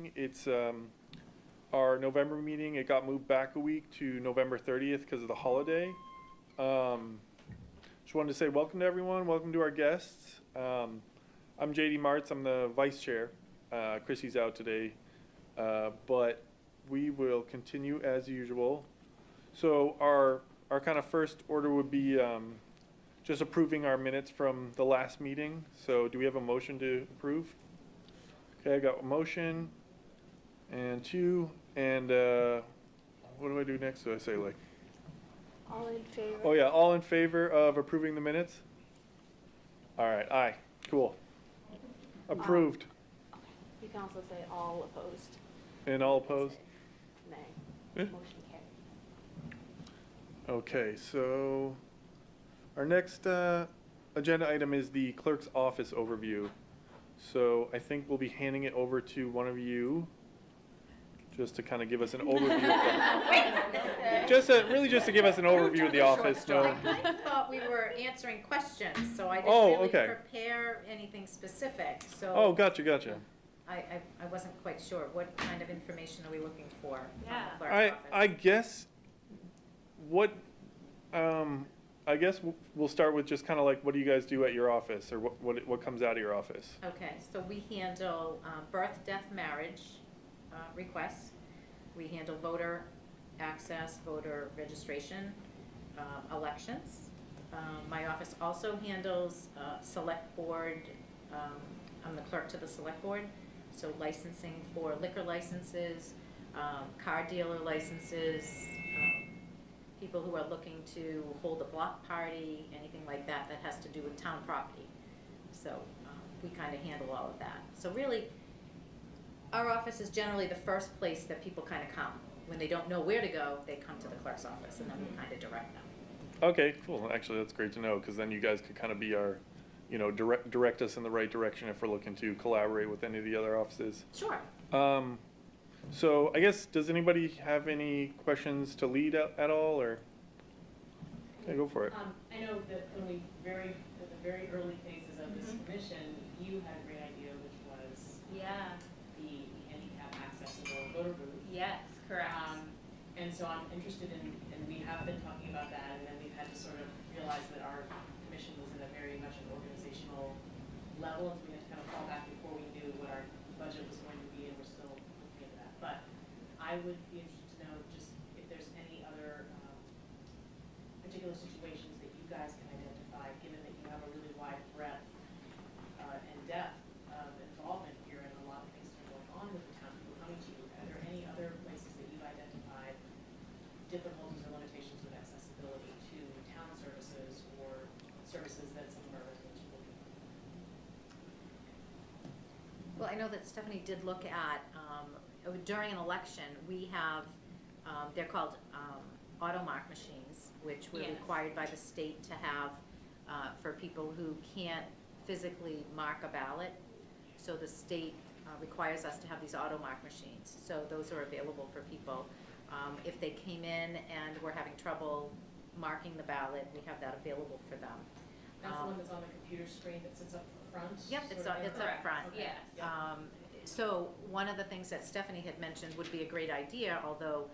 meeting. It's our November meeting. It got moved back a week to November 30th because of the holiday. Just wanted to say welcome to everyone. Welcome to our guests. I'm JD Martz. I'm the vice chair. Chrissy's out today, but we will continue as usual. So our kind of first order would be just approving our minutes from the last meeting. So do we have a motion to approve? Okay, I got a motion and two, and what do I do next? Do I say like? All in favor? Oh yeah, all in favor of approving the minutes? All right, aye, cool. Approved. Okay. You can also say all opposed. And all opposed? Nay. Eh? Motion carried. Okay, so our next agenda item is the clerk's office overview. So I think we'll be handing it over to one of you just to kind of give us an overview. Really just to give us an overview of the office. I kind of thought we were answering questions, so I didn't Oh, really okay. prepare anything specific, so. Oh, gotcha. I wasn't quite sure. What kind of information are we looking for from the clerk's I office? guess I guess we'll start with just kind of like, what do you guys do at your office, or what comes out of your office? Okay, so we handle birth, death, marriage requests. We handle voter access, voter registration, elections. My office also handles select board. I'm the clerk to the select board, so licensing for liquor licenses, car dealer licenses, people who are looking to hold a block party, anything like that that has to do with town property. So we kind of handle all of that. So really, our office is generally the first place that people kind of come. When they don't know where to go, they come to the clerk's office, and then we kind of direct them. Okay, cool. Actually, that's great to know, because then you guys could kind of be our, direct us in the right direction if we're looking to collaborate with any of the other offices. Sure. So I guess, does anybody have any questions to lead at all, or? Okay, go for it. I know that at the very early phases of this commission, you had a great idea, which was the handicap accessible voter booth. Yes, correct. And so I'm interested in, and we have been talking about that, and then we've had to sort of realize that our commission was in a very much an organizational level, and so we had to kind of fall back before we knew what our budget was going to be, and we're still looking at that. But I would be interested to know just if there's any other particular situations that you guys can identify, given that you have a really wide breadth and depth of involvement here, and a lot of things that are going on with the town, people coming to you. Are there any other places that you've identified difficulties or limitations with accessibility to town services or services that some of our residents are looking for? Well, I know that Stephanie did look at, during an election, we have, they're called automark machines, which were required by the state to have for people who can't physically mark a ballot. So the state requires us to have these automark machines. So those are available for people. If they came in and were having trouble marking the ballot, we have that available for them. That's the one that's on the computer screen that sits up front? Yep, it's up front. Okay. Yes. So one of the things that Stephanie had mentioned would be a great idea, although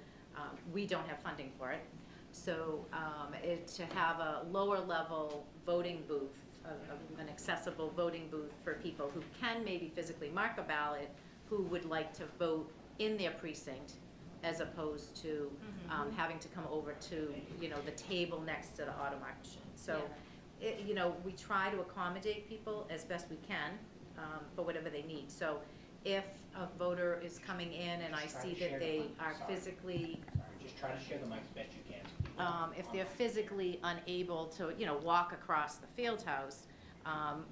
we don't have funding for it. So to have a lower level voting booth, an accessible voting booth for people who can maybe physically mark a ballot, who would like to vote in their precinct, as opposed to having to come over to the table next to the automark machine. So we try to accommodate people as best we can for whatever they need. So if a voter is coming in and I see that they are physically, just try to share the mic as best you can. if they're physically unable to, walk across the field house,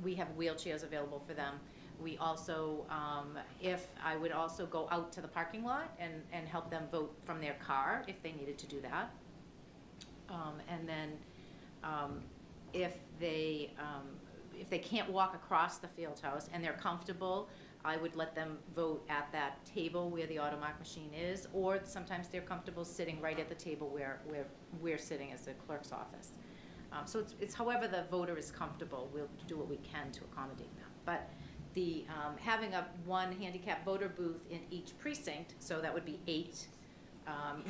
we have wheelchairs available for them. We also, I would also go out to the parking lot and help them vote from their car if they needed to do that. And then if they can't walk across the field house and they're comfortable, I would let them vote at that table where the automark machine is, or sometimes they're comfortable sitting right at the table where we're sitting as the clerk's office. So it's however the voter is comfortable. We'll do what we can to accommodate them. But having one handicap voter booth in each precinct, so that would be 8,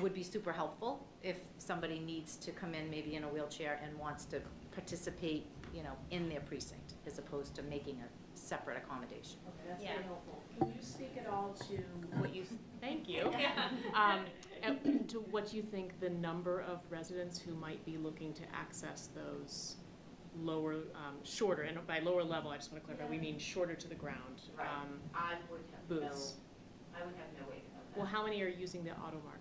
would be super helpful if somebody needs to come in maybe in a wheelchair and wants to participate, in their precinct, as opposed to making a separate accommodation. Okay, that's Yeah. very helpful. Can you speak at all to what you, thank you. And to what you think the number of residents who might be looking to access those lower, shorter, and by lower level, I just want to clarify, we mean shorter to the ground. I would have no Booths. way to know that. Well, how many are using the Automark?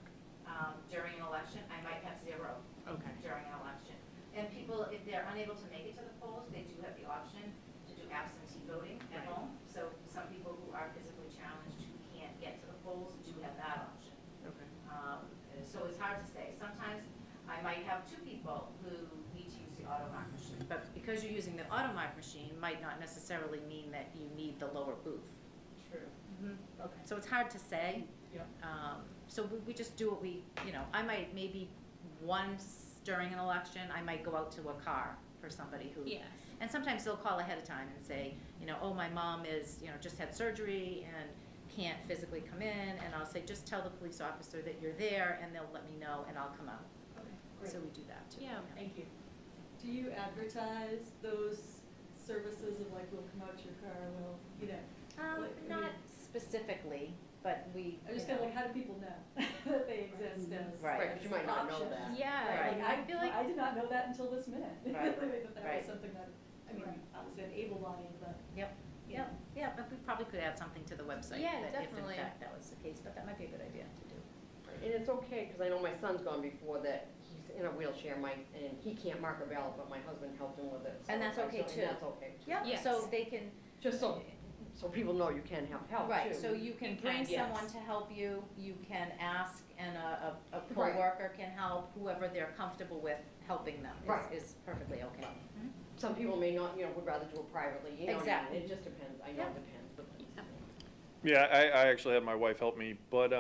During an election, I might have 0 Okay. during an election. And people, if they're unable to make it to the polls, they do have the option to do absentee voting at Right. home. So some people who are physically challenged who can't get to the polls do have that option. Okay. So it's hard to say. Sometimes I might have 2 people who need to use the automark machine. But because you're using the automark machine might not necessarily mean that you need the lower booth. True. Okay. So it's hard to say. Yep. So we just do what I might maybe once during an election, I might go out to a car for somebody who. Yes. And sometimes they'll call ahead of time and say, oh, my mom is, just had surgery and can't physically come in, and I'll say, just tell the police officer that you're there, and they'll let me know, and I'll come out. Okay, great. So we do that too. Yeah. Thank you. Do you advertise those services of like, we'll come out to your car, we'll, like, I Not mean- specifically, but we. I'm just kind of like, how do people know that they exist as Right. as Right, 'cause you might not know options? that. Yeah, Right. Like, I feel like, I did not know that until this minute. Right. That that Right. was something that, I mean, Right. obviously I'm able-bodied, but. Yep, yep, yeah, but we probably could add something to the website. Yeah, that definitely. If in fact that was the case, but that might be a good idea to do. And it's okay, because I know my son's gone before that, he's in a wheelchair, and he can't mark a ballot, but my husband helped him with it. so- And that's okay, too. And that's okay. too. Yeah, Yes. so they can. Just so people know you can have help, too. Right, so you can You bring can, yes. someone to help you, you can ask, and a Right. co-worker can help, whoever they're comfortable with helping them Right. is perfectly okay. Some people may not, would rather do it privately, what I mean? Exactly. It just depends, I know Yeah. it depends, but. Yeah, I actually had my wife help me, but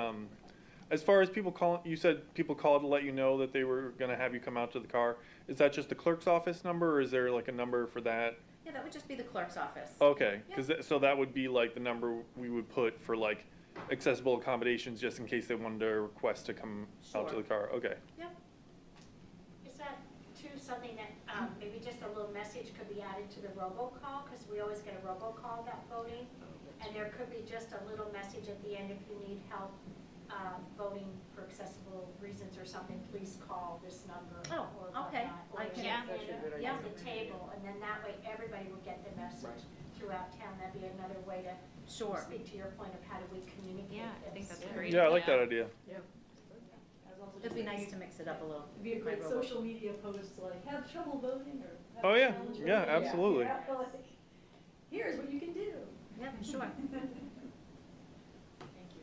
as far as people calling, you said people called to let you know that they were gonna have you come out to the car. Is that just the clerk's office number, or is there like a number for that? Yeah, that would just be the clerk's office. Okay, so that would be like the number we would put for like accessible accommodations, just in case they wanted to request to come out to Sure. the car. Okay. Is that too something that, maybe just a little message could be added to the robocall, because we always get a robocall about voting? And there could be just a little message at the end, if you need help, voting for accessible reasons or something, please call this number Oh, or okay. whatnot. Or I can- yeah, That's a good idea. at the table, and then that way everybody would get the message throughout town. That'd be another way to Sure. speak to your point of how do we communicate Yeah, I think this. that's a great. Yeah, I like that idea. I was also It'd just be thinking nice to mix it up a little. It'd be a great My robot. social media post, like, have trouble voting, or. have Oh, yeah. challenge Yeah, voting. absolutely. Yeah, like, here's what you can do. Yeah, sure. Thank you.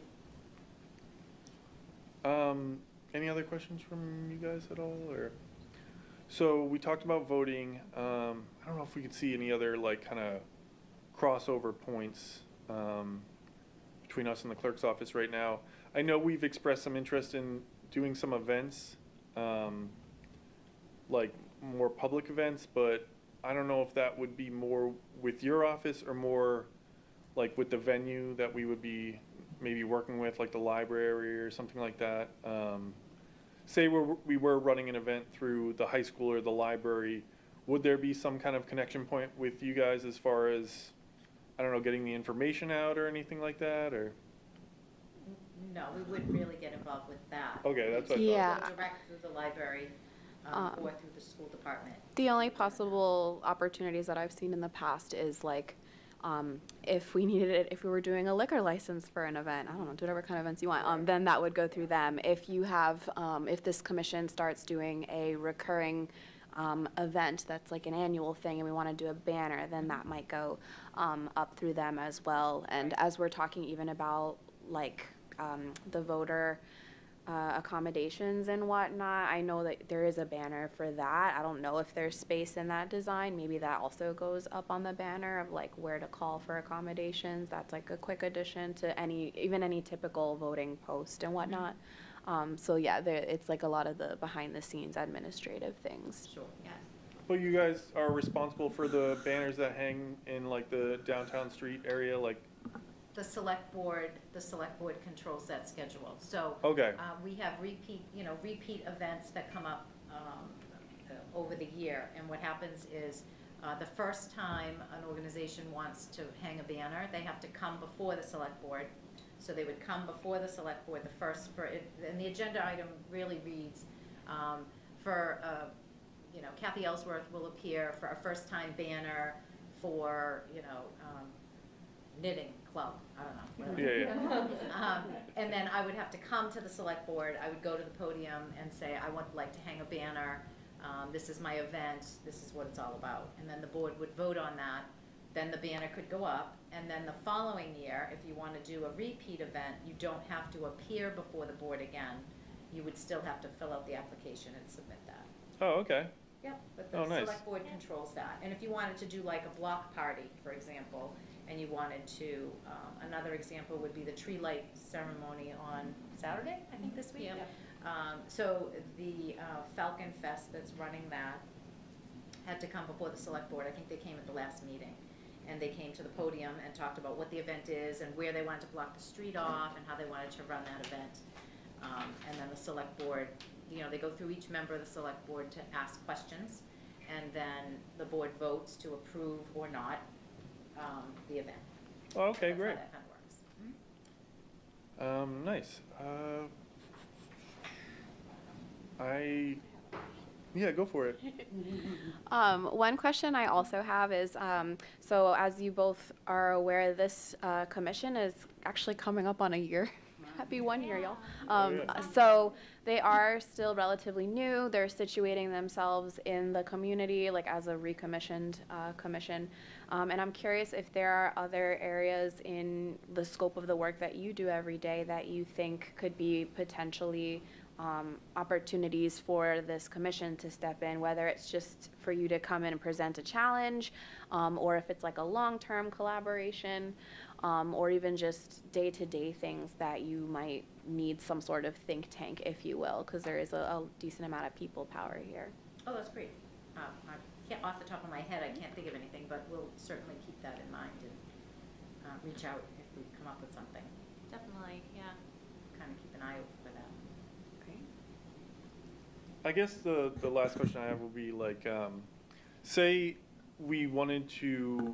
Any other questions from you guys at all, or? So we talked about voting. I don't know if we could see any other like kind of crossover points between us and the clerk's office right now. I know we've expressed some interest in doing some events, like more public events, but I don't know if that would be more with your office or more like with the venue that we would be maybe working with, like the library or something like that. Say we were running an event through the high school or the library, would there be some kind of connection point with you guys as far as, I don't know, getting the information out or anything like that, or? No, we wouldn't really get involved with that. Okay, that's what I thought. Yeah. Go direct through the library, or through the school department. The only possible opportunities that I've seen in the past is like, if we needed it, if we were doing a liquor license for an event, I don't know, do whatever kind of events you want, then that would go through them. If you have, if this commission starts doing a recurring event that's like an annual thing and we want to do a banner, then that might go up through them as well. And as we're talking even about like the voter accommodations and whatnot, I know that there is a banner for that. I don't know if there's space in that design. Maybe that also goes up on the banner of like where to call for accommodations. That's like a quick addition to even any typical voting post and whatnot. So yeah, it's like a lot of the behind the scenes administrative things. Sure, yes. But you guys are responsible for the banners that hang in like the downtown street area, like, The select board controls that schedule. So okay, we have repeat events that come up over the year. And what happens is the first time an organization wants to hang a banner, they have to come before the select board. So they would come before the select board and the agenda item really reads Kathy Ellsworth will appear for a first time banner for, knitting club, I don't know. Whatever. yeah. And then I would have to come to the select board, I would go to the podium and say, I would like to hang a banner, this is my event, this is what it's all about. And then the board would vote on that, then the banner could go up, and then the following year, if you want to do a repeat event, you don't have to appear before the board again. You would still have to fill out the application and submit that. Oh, okay. Yep, but Oh, the nice. select board controls that. And if you wanted to do like a block party, for example, and you wanted to, another example would be the tree light ceremony on Saturday, I think this week. Yep. So the Falcon Fest that's running that had to come before the select board. I think they came at the last meeting. And they came to the podium and talked about what the event is and where they wanted to block the street off and how they wanted to run that event. And then the select board, they go through each member of the select board to ask questions, and then the board votes to approve or not the event. Oh, okay, That's great. how that kind of works. Nice. Yeah, go for it. One question I also have is, so as you both are aware, this commission is actually coming up on a year. Happy 1 year, y'all. Yeah. So they are still relatively new. They're situating themselves in the community, like as a recommissioned commission. And I'm curious if there are other areas in the scope of the work that you do every day that you think could be potentially opportunities for this commission to step in, whether it's just for you to come in and present a challenge, or if it's like a long-term collaboration, or even just day-to-day things that you might need some sort of think tank, if you will, because there is a decent amount of people power here. Oh, that's great. I can't, off the top of my head, I can't think of anything, but we'll certainly keep that in mind and reach out if we come up with something. Definitely, yeah. Kind of keep an eye out for that. I guess the last question I have will be like, say we wanted to,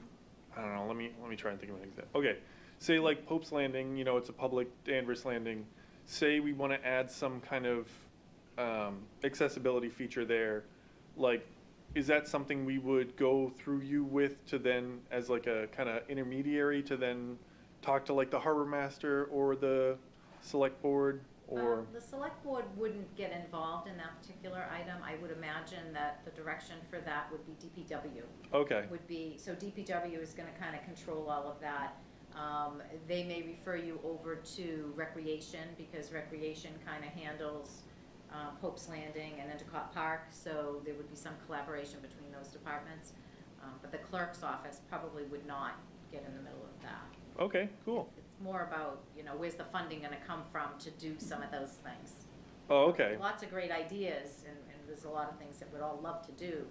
I don't know, let me try and think of an example. Okay, say like Pope's Landing, it's a public Danvers landing. Say we want to add some kind of accessibility feature there. Like, is that something we would go through you with to then, as like a kind of intermediary, to then talk to like the harbor master or the select board? Or the select board wouldn't get involved in that particular item. I would imagine that the direction for that would be DPW. okay, So DPW is going to kind of control all of that. They may refer you over to Recreation, because Recreation kind of handles Pope's Landing and Endicott Park, so there would be some collaboration between those departments. But the clerk's office probably would not get in the middle of that. okay, cool. It's more about, where's the funding going to come from to do some of those things. Oh, okay. Lots of great ideas, and there's a lot of things that we'd all love to do,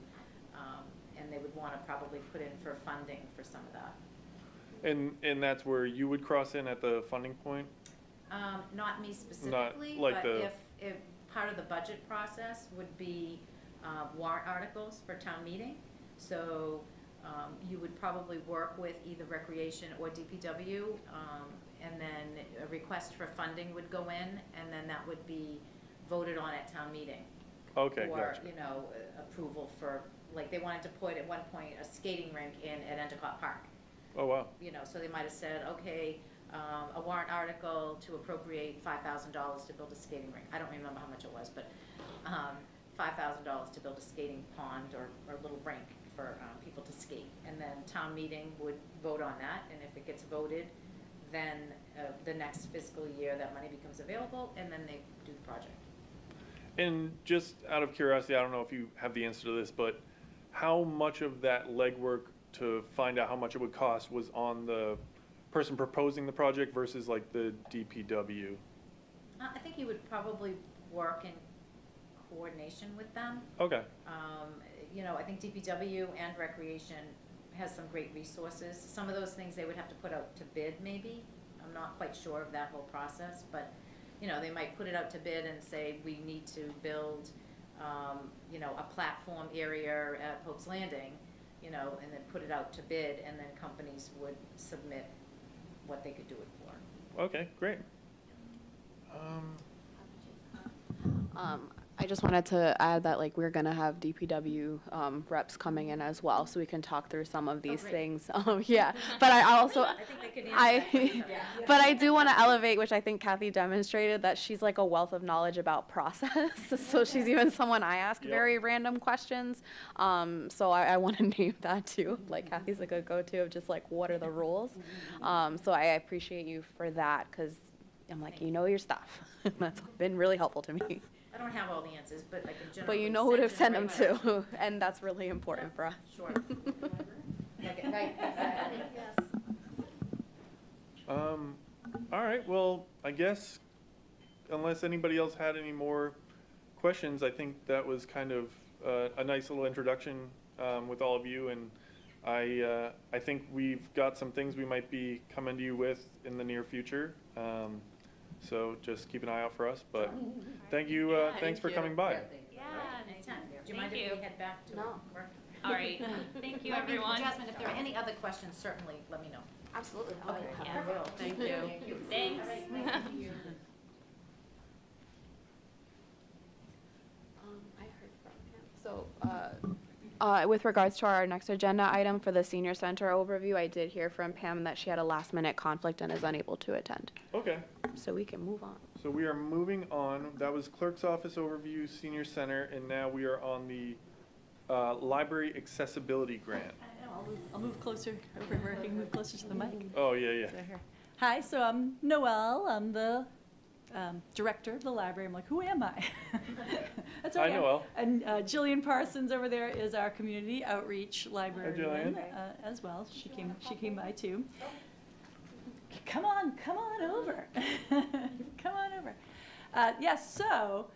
and they would want to probably put in for funding for some of that. And that's where you would cross in at the funding point? Not me specifically, like but if part of the budget process would be warrant articles for town meeting, so you would probably work with either Recreation or DPW, and then a request for funding would go in, and then that would be voted on at town meeting. Okay, Or, gotcha. approval for, like, they wanted to put at one point a skating rink in at Endicott Park. Oh, wow. So they might have said, okay, a warrant article to appropriate $5,000 to build a skating rink. I don't remember how much it was, but $5,000 to build a skating pond or little rink for people to skate. And then town meeting would vote on that, and if it gets voted, then the next fiscal year that money becomes available, and then they do the project. And just out of curiosity, I don't know if you have the answer to this, but how much of that legwork to find out how much it would cost was on the person proposing the project versus like the DPW? I think you would probably work in coordination with them. Okay, you know, I think DPW and Recreation has some great resources. Some of those things they would have to put out to bid maybe. I'm not quite sure of that whole process, but, you know, they might put it out to bid and say, we need to build, you know, a platform area at Pope's Landing, you know, and then put it out to bid, and then companies would submit what they could do it for. Okay, great. I just wanted to add that like we're gonna have DPW reps coming in as well, so we can talk through some of these great. things. Yeah, but I also I think they could answer that question. but I do want to elevate, which I think Kathy demonstrated, that she's like a wealth of knowledge about process. So she's even someone I ask Yep. very random questions. So I want to name that too. Like Kathy's a good go-to of just like what are the rules. So I appreciate you for that, because I'm like, you know your stuff. That's been really helpful to me. I don't have all the answers, but I can generally. But you know who to send them right to, and that's really important for us. Sure. Okay, right, exactly. All right, well, I guess unless anybody else had any more questions, I think that was kind of a nice little introduction with all of you, and I think we've got some things we might be coming to you with in the near future. So just keep an eye out for us, but thank you, thanks for coming by. Yeah, anytime. Do you mind if we head back to No. work? All right, thank you, everyone. Jasmine, if there are any other questions, certainly let me know. Absolutely. Okay, Yeah. I will. Thank you. Thanks. All right, thank you. I heard from him. So, with regards to our next agenda item for the senior center overview, I did hear from Pam that she had a last minute conflict and is unable to attend. Okay, So we can move on. so we are moving on. That was clerk's office overview, senior center, and now we are on the library accessibility grant. I know, I'll move closer over where I can move closer to the mic. Oh, yeah, yeah. So here. Hi, so I'm Noelle. I'm the director of the library. I'm like, who am I? That's Hi, okay. Noelle. And Jillian Parsons over there is our community outreach librarian as well. She came by too. Come on over. Come on over. Yes, so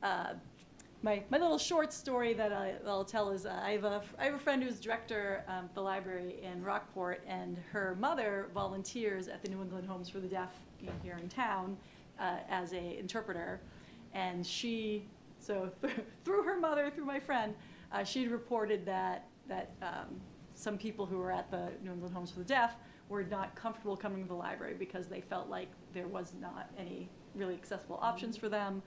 my little short story that I'll tell is I have a friend who's director of the library in Rockport, and her mother volunteers at the New England Homes for the Deaf here in town as a interpreter, and through her mother, through my friend, she reported that some people who were at the New England Homes for the Deaf were not comfortable coming to the library because they felt like there was not any really accessible options for them.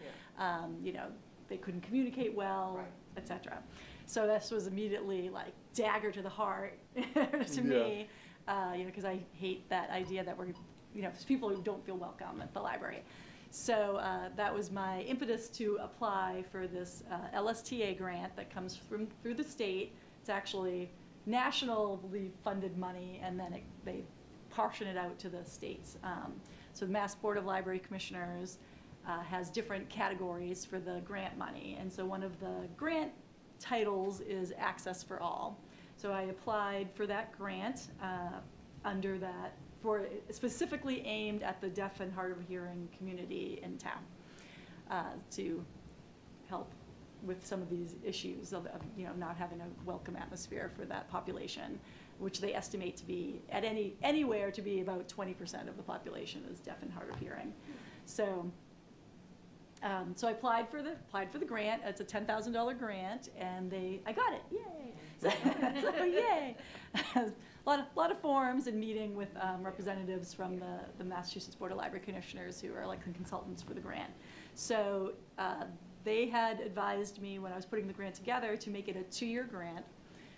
You know, they couldn't communicate well, etc. So this was immediately like dagger to the heart to me, you know, because I hate that idea that we're, you know, people who don't feel welcome at the library. So that was my impetus to apply for this LSTA grant that comes through the state. It's actually nationally funded money, and then they portion it out to the states. So the Mass Board of Library Commissioners has different categories for the grant money, and so one of the grant titles is Access for All. So I applied for that grant under that, for specifically aimed at the deaf and hard of hearing community in town, to help with some of these issues of you know, not having a welcome atmosphere for that population, which they estimate to be at anywhere to be about 20% of the population is deaf and hard of hearing. So so I applied for the grant. It's a $10,000 grant, and I got it. Yay! So yay! A lot of forums and meeting with representatives from the Massachusetts Board of Library Commissioners who are like the consultants for the grant. So they had advised me when I was putting the grant together to make it a 2-year grant.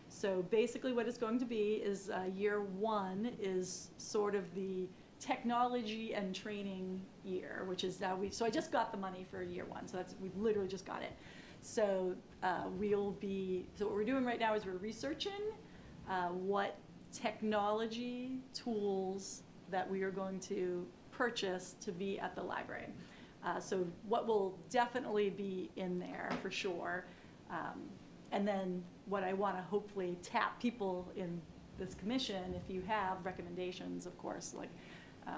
So basically what it's going to be is year 1 is sort of the technology and training year, which is now so I just got the money for year 1, so we've literally just got it. So so what we're doing right now is we're researching what technology tools that we are going to purchase to be at the library. So what will definitely be in there for sure, and then what I want to hopefully tap people in this commission, if you have recommendations, of course, like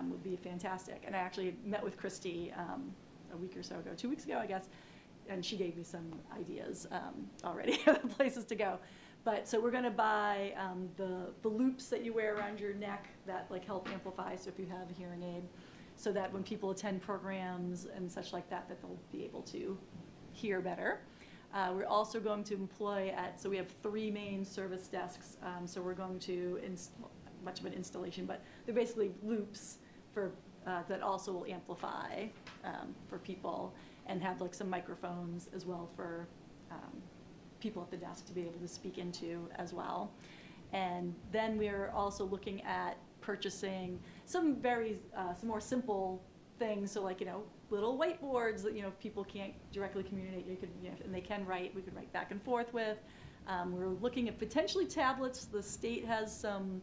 would be fantastic. And I actually met with Christy a week or so ago, 2 weeks ago, I guess, and she gave me some ideas already of places to go. But so we're going to buy the loops that you wear around your neck that like help amplify. So if you have a hearing aid, so that when people attend programs and such like that, that they'll be able to hear better. We're also going to employ so we have 3 main service desks. So we're going to much of an installation, but they're basically loops for that also will amplify for people, and have like some microphones as well for people at the desk to be able to speak into as well. And then we're also looking at purchasing some more simple things. So like, little whiteboards that, if people can't directly communicate, and they can write, we could write back and forth with. We're looking at potentially tablets. The state has some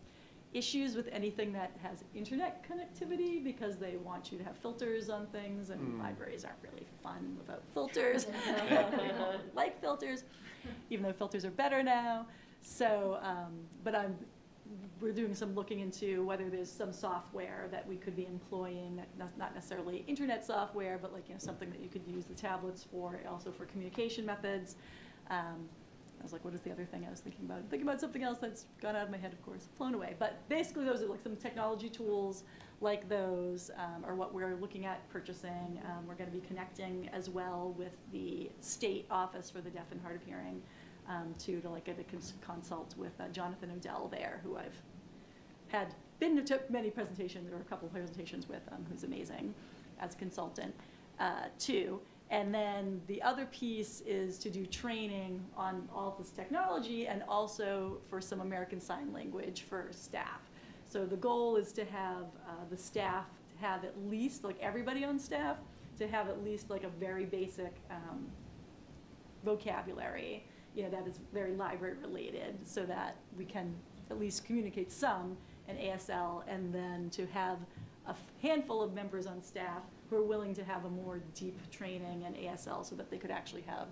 issues with anything that has internet connectivity because they want you to have filters on things, and libraries aren't really fun without filters. They don't like filters, even though filters are better now. So, but we're doing some looking into whether there's some software that we could be employing, not necessarily internet software, but like something that you could use the tablets for, also for communication methods. I was like, what is the other thing I was thinking about? I'm thinking about something else that's gone out of my head, of course, flown away. But basically those are like some technology tools like those are what we're looking at purchasing. We're going to be connecting as well with the state office for the deaf and hard of hearing to like get a consult with Jonathan O'Dell there, who I've been to many presentations, or a couple of presentations with, who's amazing as a consultant too. And then the other piece is to do training on all of this technology, and also for some American Sign Language for staff. So the goal is to have the staff have at least, like everybody on staff, to have at least like a very basic vocabulary, that is very library related, so that we can at least communicate some in ASL, and then to have a handful of members on staff who are willing to have a more deep training in ASL, so that they could actually have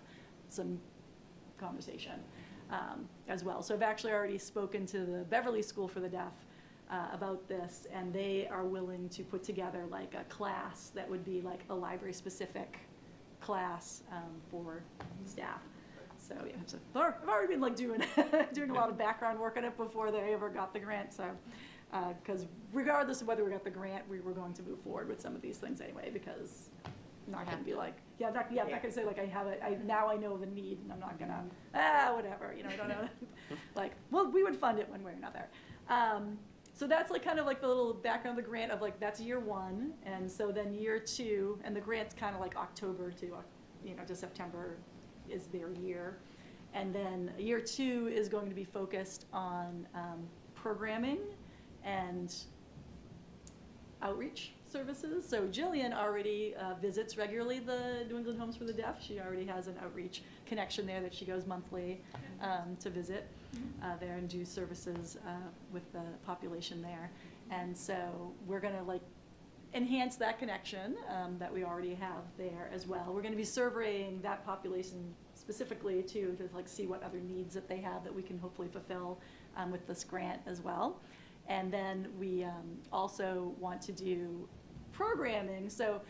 some conversation as well. So I've actually already spoken to the Beverly School for the Deaf about this, and they are willing to put together like a class that would be like a library-specific class for staff. So yeah, so I've already been like doing a lot of background work on it before they ever got the grant. So because regardless of whether we got the grant, we were going to move forward with some of these things anyway, because I'm not going to be like, I'm not going to say like now I know of a need, and I'm not going to, whatever, I don't know. Like, well, we would fund it one way or another. So that's like kind of like the little background of the grant of like, that's year 1. And so then year 2, and the grant's kind of like October to September is their year. And then year 2 is going to be focused on programming and outreach services. So Jillian already visits regularly the New England Homes for the Deaf. She already has an outreach connection there that she goes monthly to visit there and do services with the population there. And so we're going to like enhance that connection that we already have there as well. We're going to be surveying that population specifically to like see what other needs that they have that we can hopefully fulfill with this grant as well. And then we also want to do programming. So,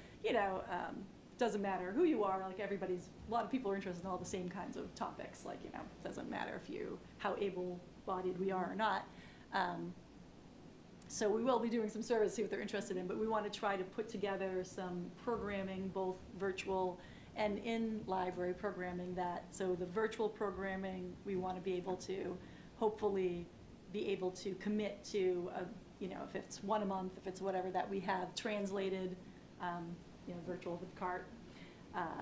doesn't matter who you are, like a lot of people are interested in all the same kinds of topics. Like, doesn't matter how able-bodied we are or not. So we will be doing some surveys to see what they're interested in, but we want to try to put together some programming, both virtual and in library programming so the virtual programming, we want to be able to hopefully be able to commit to, if it's one a month, if it's whatever, that we have translated, virtual with CART.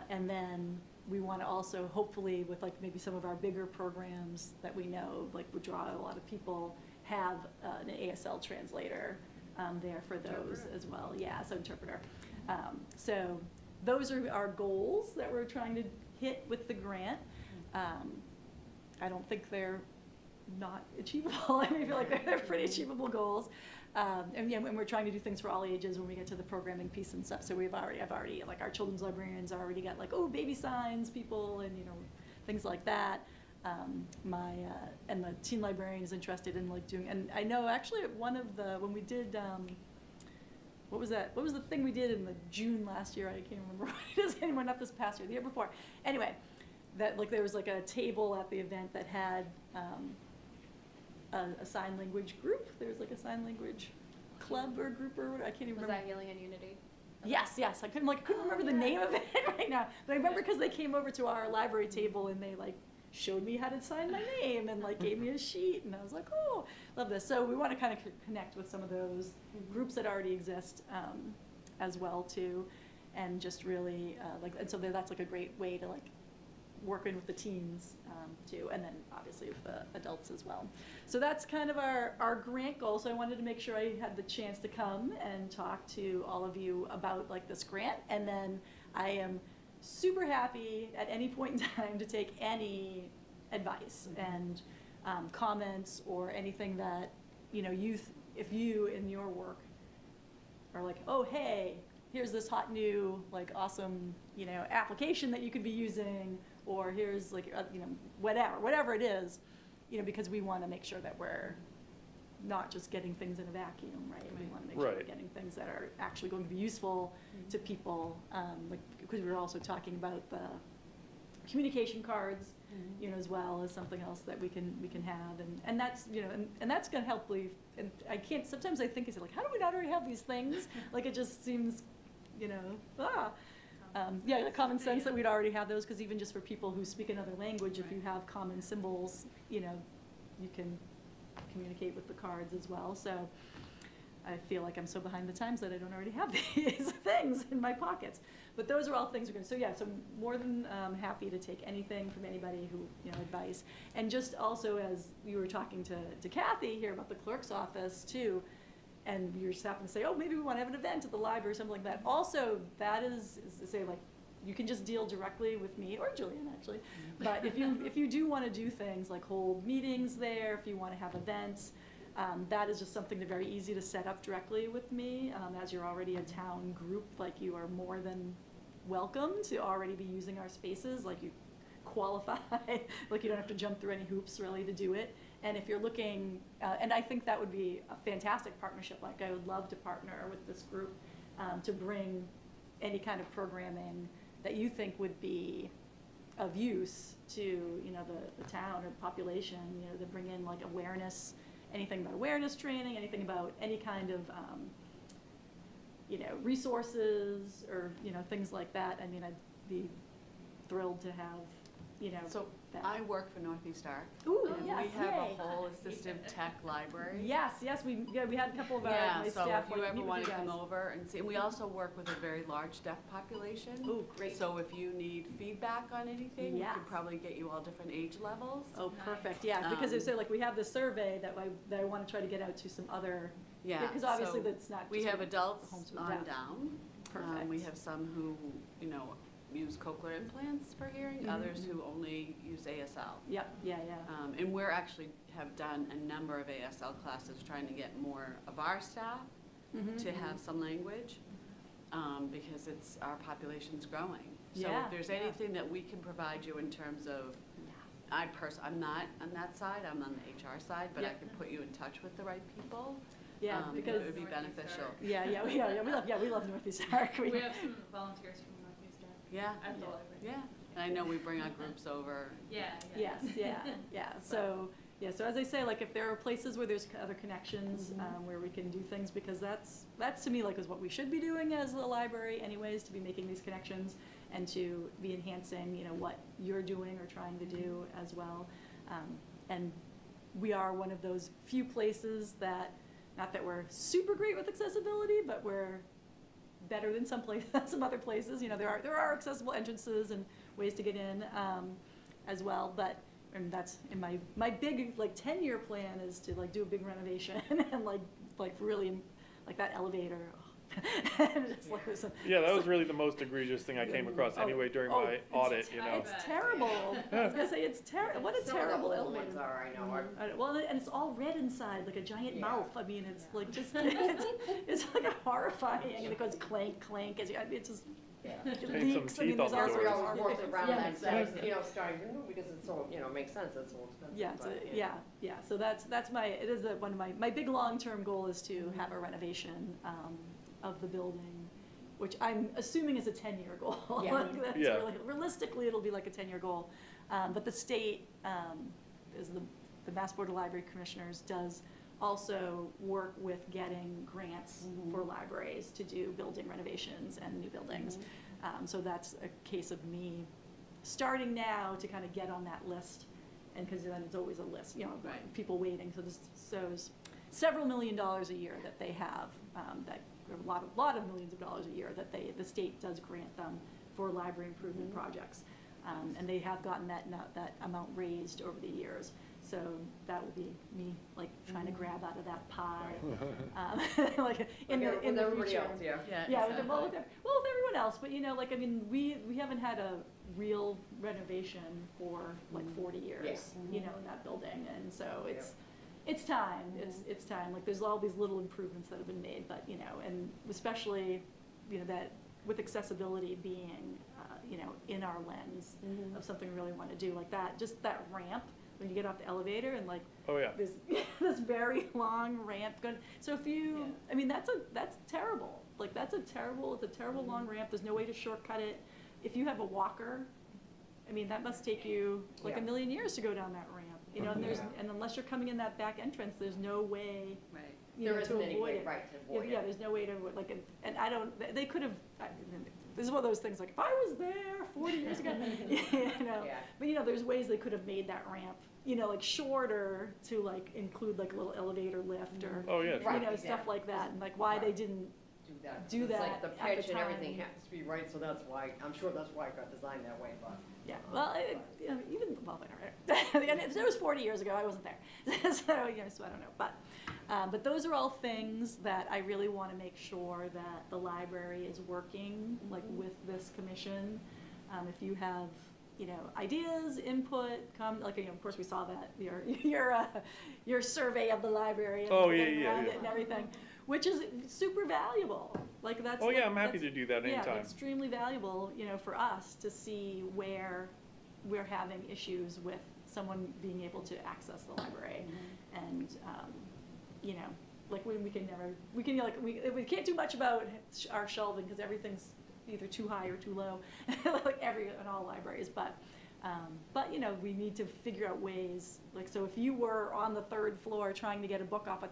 And then we want to also hopefully with like maybe some of our bigger programs that we know, like would draw a lot of people, have an ASL translator there for those as well. Yeah, so interpreter. So those are our goals that we're trying to hit with the grant. I don't think they're not achievable. I feel like they're pretty achievable goals. And we're trying to do things for all ages when we get to the programming piece and stuff. So I've already, like our children's librarians already got like, baby signs people and, things like that. And the teen librarian is interested in like doing, and I know actually at when we did, what was that? What was the thing we did in the June last year? I can't remember what it is anymore, not this past year, the year before. Anyway, that like there was like a table at the event that had a sign language group. There was like a sign language club or group or I can't even Was remember. that Healing and Unity? Yes, yes. I couldn't remember the name of it right now. But I remember because they came over to our library table and they like showed me how to sign my name and like gave me a sheet and I was like, oh, love this. So we want to kind of connect with some of those groups that already exist as well too, and just really and so that's like a great way to like work in with the teens too, and then obviously with the adults as well. So that's kind of our grant goal. So I wanted to make sure I had the chance to come and talk to all of you about like this grant, and then I am super happy at any point in time to take any advice and comments or anything that, you know, if you in your work are like, oh, hey, here's this hot new, like awesome, you know, application that you could be using, or here's like, you know, whatever it is, you know, because we want to make sure that we're not just getting things in a vacuum, right? We want to make sure we're getting things that are actually going to be useful to people, like, because we were also talking about the communication cards, you know, as well as something else that we can have, and that's, you know, and that's going to help. And I can't. Sometimes I think, is it like, how do we not already have these things? Like it just seems, you know, yeah, the common sense that we'd already have those, because even just for people who speak another language, if you have common symbols, you know, you can communicate with the cards as well. So I feel like I'm so behind the times that I don't already have these things in my pockets. But those are all things we're going to, so yeah, so more than happy to take anything from anybody who, you know, advice. And just also as you were talking to Kathy here about the clerk's office too, and you just happen to say, oh, maybe we want to have an event at the library or something like that. Also, that is to say, like, you can just deal directly with me or Julian, actually. But if you do want to do things like hold meetings there, if you want to have events, that is just something very easy to set up directly with me. As you're already a town group, like you are more than welcome to already be using our spaces. Like you qualify, like you don't have to jump through any hoops really to do it. And if you're looking, and I think that would be a fantastic partnership. Like I would love to partner with this group to bring any kind of programming that you think would be of use to, you know, the town or the population, you know, to bring in like awareness, anything about awareness training, anything about any kind of, you know, resources or, you know, things like that. I mean, I'd be thrilled to have, you know, So that. I work for Northeast Arc. Ooh, And yes, we have yay. a whole assistive tech library. Yes, we had a couple of my Yeah, so staff if you like, ever meet with want you to come guys. over and see, and we also work with a very large deaf population. Ooh, great. So if you need feedback on anything, we Yes. could probably get you all different age levels. Oh, perfect, yeah, because they Um, say, like, we have the survey that I want to try to get out to some other, Yeah. because obviously so that's not we just have for adults homes with on deaf. down. Perfect. We have some who, you know, use cochlear implants for hearing, others who only use ASL. Yep, yeah. And we're actually have done a number of ASL classes trying to get more of our staff to have some language, because our population's growing. So Yeah, if there's yeah. anything that we can provide you in terms of, I'm not on that side, I'm on the HR side, but I Yep. can put you in touch with the right people. Yeah, Because it because, would be beneficial. we love Northeast Arc. We have some volunteers from Northeast Arc Yeah, at the library. yeah. And I know we bring our groups over. Yeah. Yes, yeah. So as I say, like, if there are places where there's other connections, where we can do things, because that's to me, like, is what we should be doing as a library anyways, to be making these connections and to be enhancing, you know, what you're doing or trying to do as well. And we are one of those few places that, not that we're super great with accessibility, but we're better than some other places. You know, there are accessible entrances and ways to get in as well. But and that's in my big like 10-year plan is to like do a big renovation and like really like that elevator. And just like there's Yeah, that was really the most egregious thing I came across anyway during my audit, you know. It's terrible. I was gonna say it's terrible. What a Some of the terrible old elevator. ones are, I know, are Well, and it's all red inside, like a giant Yeah. mouth. I mean, it's like just, it's like a horrifying, and it goes clank, clank, as you, I mean, it's just, it Take some leaks. I mean, teeth there's out all the we sorts doors. always of. worked around Yeah, that, exactly. you know, starting to move because it's so, you know, makes sense, it's so expensive. Yeah, but, so that's one of my big long-term goal is to have a renovation, of the building, which I'm assuming is a 10-year goal. Yeah. Like, that's Yeah. really, realistically, it'll be like a 10-year goal. But the state, is the Mass Board of Library Commissioners does also work with getting grants for libraries to do building renovations and new buildings. So that's a case of me starting now to kind of get on that list, and because then it's always a list, you know, Right. people waiting. So there's several $1 million a year that they have, that a lot of millions of dollars a year that the state does grant them for library improvement projects, and they have gotten that amount raised over the years. So that will be me, like, trying to grab out of that pie, like in the With everybody future. else, yeah. Yeah, with everyone else, but you know, like, I mean, we haven't had a real renovation for like 40 years, Yes. you know, in that building, and so it's time, it's time, like, there's all these little improvements that have been made, but, you know, and especially, you know, that with accessibility being, you know, in our lens of something we really want to do, like that, just that ramp, when you get off the elevator and like, Oh, yeah. this very long ramp going. So if you, I mean, that's terrible. Like, it's a terrible long ramp. There's no way to shortcut it. If you have a walker, I mean, that must take you like a million years to go down that ramp. You know, and and unless you're coming in that back entrance, there's no way. Right. You know, There to isn't any avoid way, it. right, to avoid Yeah, it. there's no way to avoid, like, and I don't. They could have. This is one of those things. Like, if I was there 40 years ago, you know. Yeah. But you know, there's ways they could have made that ramp, you know, like shorter to like include like a little elevator lift or Oh, yeah, you sure. know, Right, stuff yeah. like that, and like why they didn't. Do It's that like the at the pitch and everything time. has to be right, so that's why, I'm sure that's why it got designed that way, but. Yeah, well, you know, even whatever. And it was 40 years ago. I wasn't there, so you know, so I don't know. But those are all things that I really want to make sure that the library is working like with this commission. If you have, you know, ideas, input, like, you know, of course we saw that your survey of the library and Oh, getting yeah, around yeah. it and everything, which is super valuable. Like that's. Oh, yeah, like, I'm happy to that's- do that Yeah, anytime. extremely valuable, you know, for us to see where we're having issues with someone being able to access the library. And, you know, like we can we can't do much about our shelving because everything's either too high or too low, like in all libraries. But you know, we need to figure out ways, like, so if you were on the 3rd floor trying to get a book off a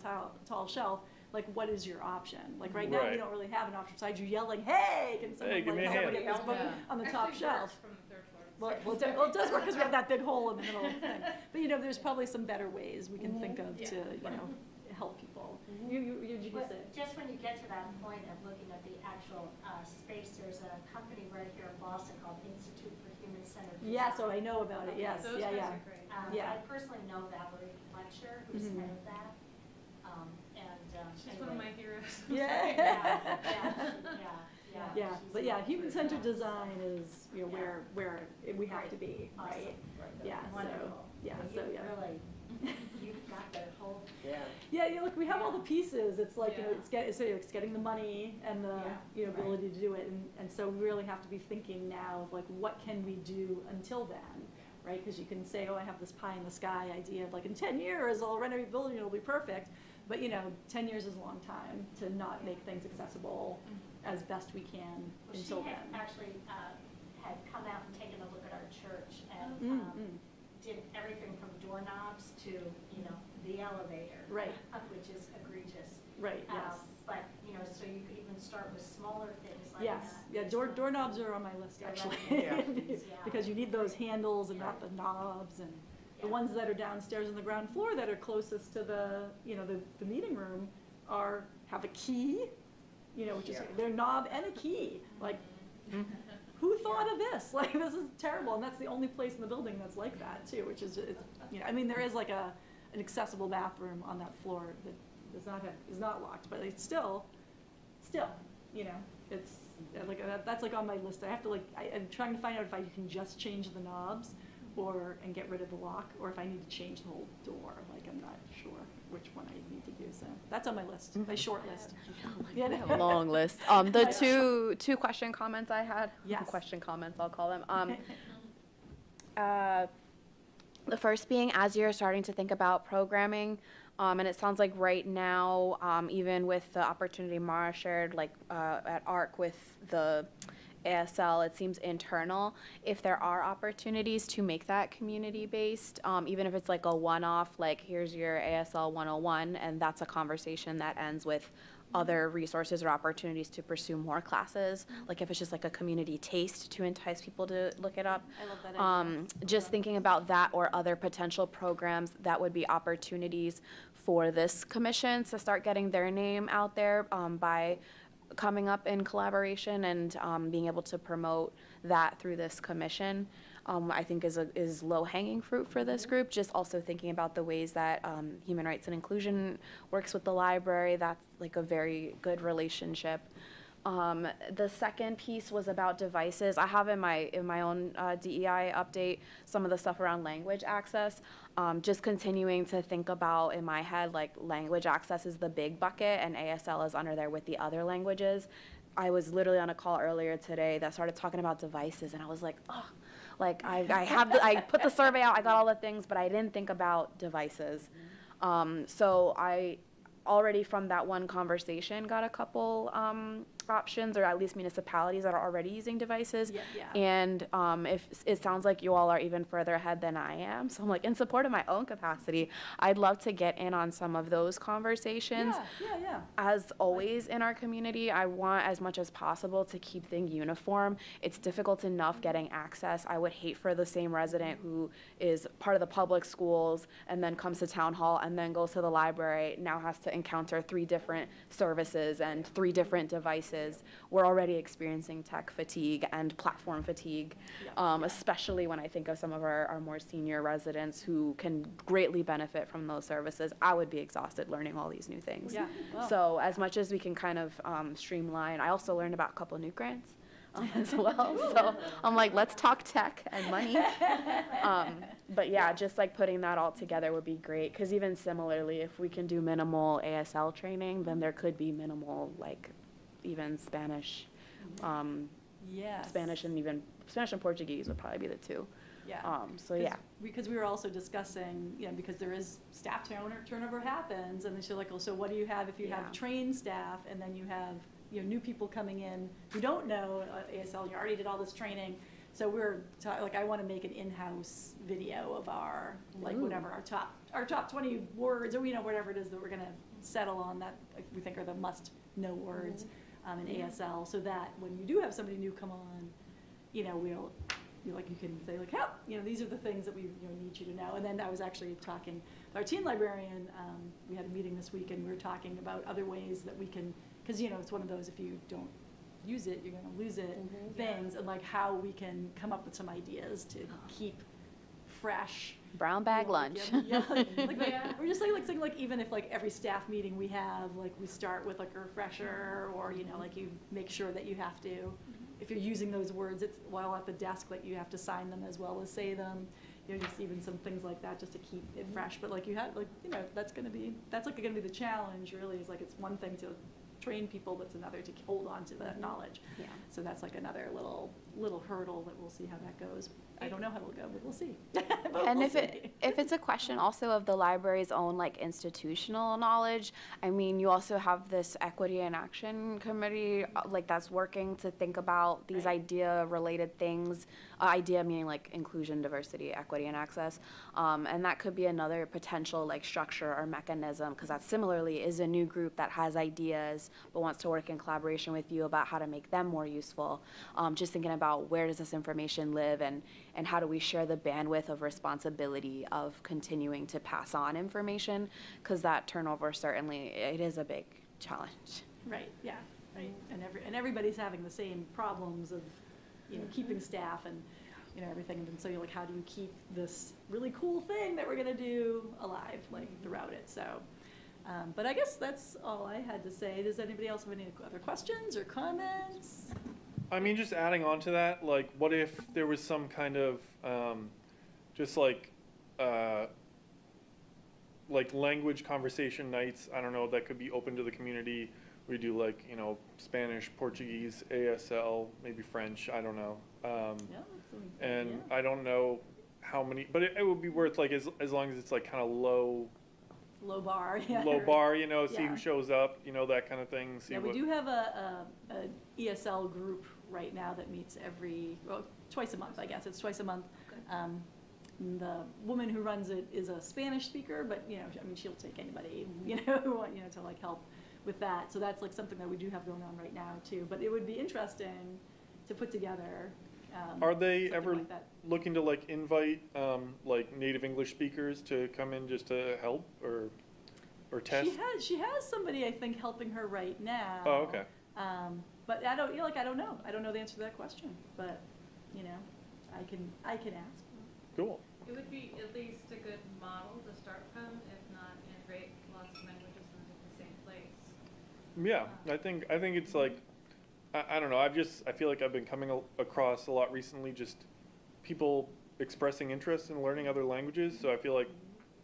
tall shelf, like, what is your option? Like, right now, Right. you don't really have an option besides you yelling, hey, can someone Hey, give me a someone hand. get this book Yeah. on the top shelf? From the 3rd floor. Well, it does work because we have that big hole in the middle of the thing. But, you know, there's probably some better ways we can think of to, you know, help people. You But say? just when you get to that point of looking at the actual space, there's a company right here in Boston called Institute for Human Centered Design. Yeah, so I know about it, yes, Those yeah, guys yeah. are great. Yeah. I personally know Valerie Fletcher, who's Mhm. head of that. She's one of my heroes. Yeah. Yeah, she's but yeah, wonderful. human-centered design is, you know, where we have to be, right? Awesome. Yeah, so, Wonderful. yeah, Well, so, you yeah. really, you've got the whole, Yeah. Yeah, look, we have all the pieces. It's like, you know, Yeah. it's getting the money and the, you know, ability to do it. And so we really have to be thinking now of like, what can we do until then, right? Because you can say, oh, I have this pie in the sky idea of like, in 10 years, I'll renovate the building, it'll be perfect. But, you know, 10 years is a long time to not make things accessible as best we can well, she until had then. actually had come out and taken a look at our church and did everything from doorknobs to, you know, the elevator. Right. Which is egregious. Right, yes. But, you know, so you could even start with smaller things like Yes, that. yeah, doorknobs are on my list, They're actually. right. Yeah. Because you need those handles and not the knobs, and the Yeah. ones that are downstairs on the ground floor that are closest to the, you know, the meeting room have a key, you know, which is, Yeah. they're knob and a key, like, who thought of this? Like, this is terrible, and that's the only place in the building that's like that, too, which is, you know, I mean, there is like an accessible bathroom on that floor that is not locked, but it's still, you know, it's, like, that's like on my list. I have to like, I'm trying to find out if I can just change the knobs and get rid of the lock, or if I need to change the whole door. Like, I'm not sure which one I need to do, so that's on my list, my short list. I have a long list. The two question comments I had. Yes. Question comments, I'll call them. The first being, as you're starting to think about programming, And it sounds like right now, even with the opportunity Mara shared, like at ARC with the ASL, it seems internal. If there are opportunities to make that community-based, even if it's like a one-off, like here's your ASL 101, and that's a conversation that ends with other resources or opportunities to pursue more classes, like if it's just like a community taste to entice people to look it up. I love that idea. Just thinking about that or other potential programs that would be opportunities for this commission to start getting their name out there by coming up in collaboration and being able to promote that through this commission, I think is low-hanging fruit for this group. Just also thinking about the ways that Human Rights and Inclusion works with the library. That's like a very good relationship. The second piece was about devices. I have in my own DEI update some of the stuff around language access. Just continuing to think about in my head, like language access is the big bucket and ASL is under there with the other languages. I was literally on a call earlier today that started talking about devices, and I was like, oh, like I put the survey out, I got all the things, but I didn't think about devices. So I already from that one conversation got a couple options, or at least municipalities that are already using devices. And if it sounds like you all are even further ahead than I am, so I'm like, in support of my own capacity, I'd love to get in on some of those conversations. As always in our community, I want as much as possible to keep things uniform. It's difficult enough getting access. I would hate for the same resident who is part of the public schools and then comes to town hall and then goes to the library, now has to encounter 3 different services and 3 different devices. We're already experiencing tech fatigue and platform fatigue, especially when I think of some of our more senior residents who can greatly benefit from those services. I would be exhausted learning all these new things. So as much as we can kind of streamline, I also learned about a couple of new grants as well. So I'm like, let's talk tech and money. But yeah, just like putting that all together would be great, because even similarly, if we can do minimal ASL training, then there could be minimal, like, even Spanish, Spanish and Portuguese would probably be the 2. So yeah. Because we were also discussing, because there is staff turnover happens, and then she's like, well, so what do you have if you have trained staff, and then you have new people coming in who don't know ASL, and you already did all this training. So we're like, I want to make an in-house video of our whatever our top 20 words, or whatever it is that we're going to settle on that we think are the must-know words in ASL, so that when you do have somebody new come on, we'll you can say like, help, these are the things that we need you to know. And then I was actually talking with our teen librarian. We had a meeting this week, and we were talking about other ways that we can, because it's one of those, if you don't use it, you're going to lose it things, and like how we can come up with some ideas to keep fresh. Brown bag lunch. We're just saying like even if like every staff meeting we have, like we start with like a refresher, or like you make sure that you have to, if you're using those words, it's while at the desk, like you have to sign them as well as say them. Just even some things like that, just to keep it fresh. But like you had that's gonna be the challenge. Really, is like it's one thing to train people, but it's another to hold on to that knowledge. So that's like another little hurdle that we'll see how that goes. I don't know how it'll go, but we'll see. And if it's a question also of the library's own like institutional knowledge, I mean, you also have this Equity and Action Committee like that's working to think about these idea-related things. Idea meaning like inclusion, diversity, equity, and access, and that could be another potential like structure or mechanism, because that similarly is a new group that has ideas but wants to work in collaboration with you about how to make them more useful. Just thinking about where does this information live, and how do we share the bandwidth of responsibility of continuing to pass on information, because that turnover certainly, it is a big challenge. Right, and everybody's having the same problems of keeping staff and everything, and so you're like, how do you keep this really cool thing that we're gonna do alive like throughout it? So but I guess that's all I had to say. Does anybody else have any other questions or comments? I mean, just adding on to that, like, what if there was some kind of, just like language conversation nights, I don't know, that could be open to the community. We do like, Spanish, Portuguese, ASL, maybe French, I don't know. I don't know how many, but it would be worth like, as long as it's like kind of low low bar. Yeah, low right. bar, you know, see Yeah. who shows up, you know, that kind of thing. See Yeah, we what, do have a ESL group right now that meets twice a month, I guess. It's twice a month. The woman who runs it is a Spanish speaker, but, you know, I mean, she'll take anybody, you know, who want, you know, to like help with that. So that's like something that we do have going on right now too. But it would be interesting to put together. are they something ever like that. looking to like invite like native English speakers to come in just to help or test? She has somebody, I think, helping her right now. Oh, okay. But I don't, you know, like, I don't know. I don't know the answer to that question, but, you know, I can ask. Cool. It would be at least a good model to start from, if not integrate lots of languages into the same place. Yeah, I think it's like, I don't know, I feel like I've been coming across a lot recently, just people expressing interest in learning other languages, so I feel like,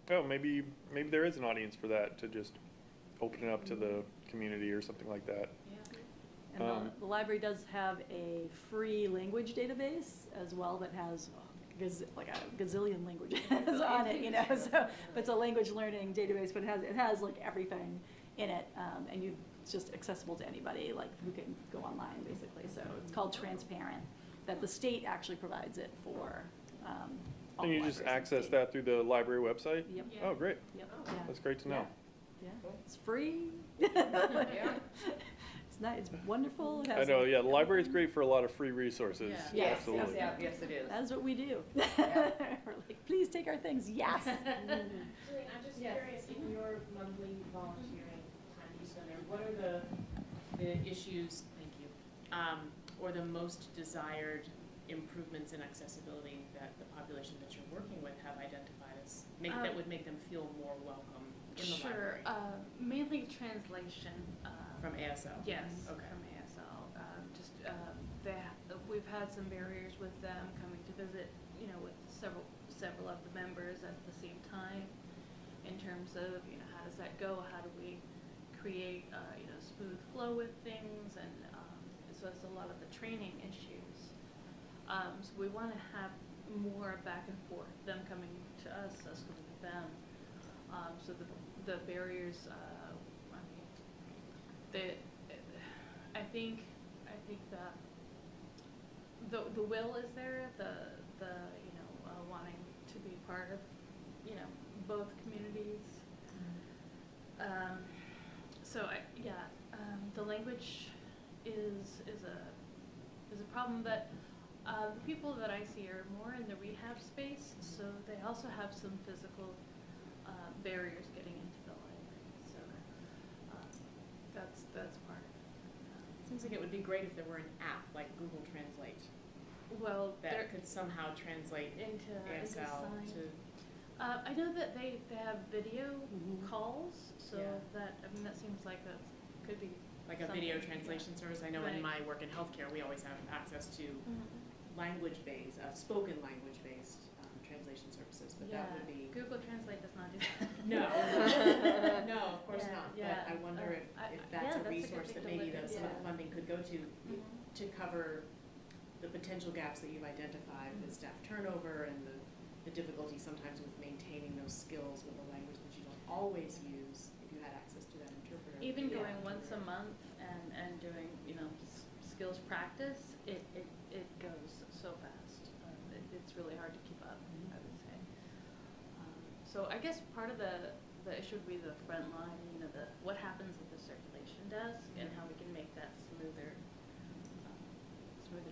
oh, maybe there is an audience for that, to just open it up to the community or something like that. And the library does have a free language database as well that has like a gazillion languages on it, you know. So, but it's a language learning database, but it has like everything in it, and it's just accessible to anybody, like who can go online basically. So it's called Transparent. That the state actually provides it for. All And you the just libraries in the access state. that through the library website? Yep. Oh, great. Yep. Yeah. That's great to know. Yeah. It's free. It's nice. It's wonderful. It I has know, yeah, the library is great for a lot of free resources. Yeah. Yes, Absolutely. yes, it is. That's what we do. Yeah. We're like, please take our things. Yes. Julian, I'm just curious, in your monthly volunteering time you spend there, what are the issues, thank you, or the most desired improvements in accessibility that the population that you're working with have identified as, that would make them feel more welcome in the library? Sure, mainly translation. From ASL? Yes, Okay. from ASL. We've had some barriers with them coming to visit, you know, with several of the members at the same time, in terms of, you know, how does that go? How do we create, you know, smooth flow with things? And so it's a lot of the training issues. So we want to have more back and forth, them coming to us coming to them. So the barriers, I think the will is there, the you know, wanting to be part of, you know, both communities. The language is a problem that the people that I see are more in the rehab space, so they also have some physical barriers getting into the library. So that's part of it. Seems like it would be great if there were an app like Google Translate Well, that could somehow translate into ASL sign. to. I know that they have video calls, so Yeah. that seems like that could be Like a video something, translation service. I know Right. in my work in healthcare, we always have access to language-based, spoken language-based translation services, but that would be. Google Translate does not do that. No, no, of course Yeah, not, yeah. but I wonder if that's a resource that maybe some of the funding could go to cover the potential gaps that you've identified with staff turnover and the difficulty sometimes with maintaining those skills with a language that you don't always use if you had access to that interpreter. Even going once a month and doing, you know, skills practice, it goes so fast. It's really hard to keep up, I would say. So I guess part of the issue would be the front line, you know, what happens at the circulation desk and how we can make that smoother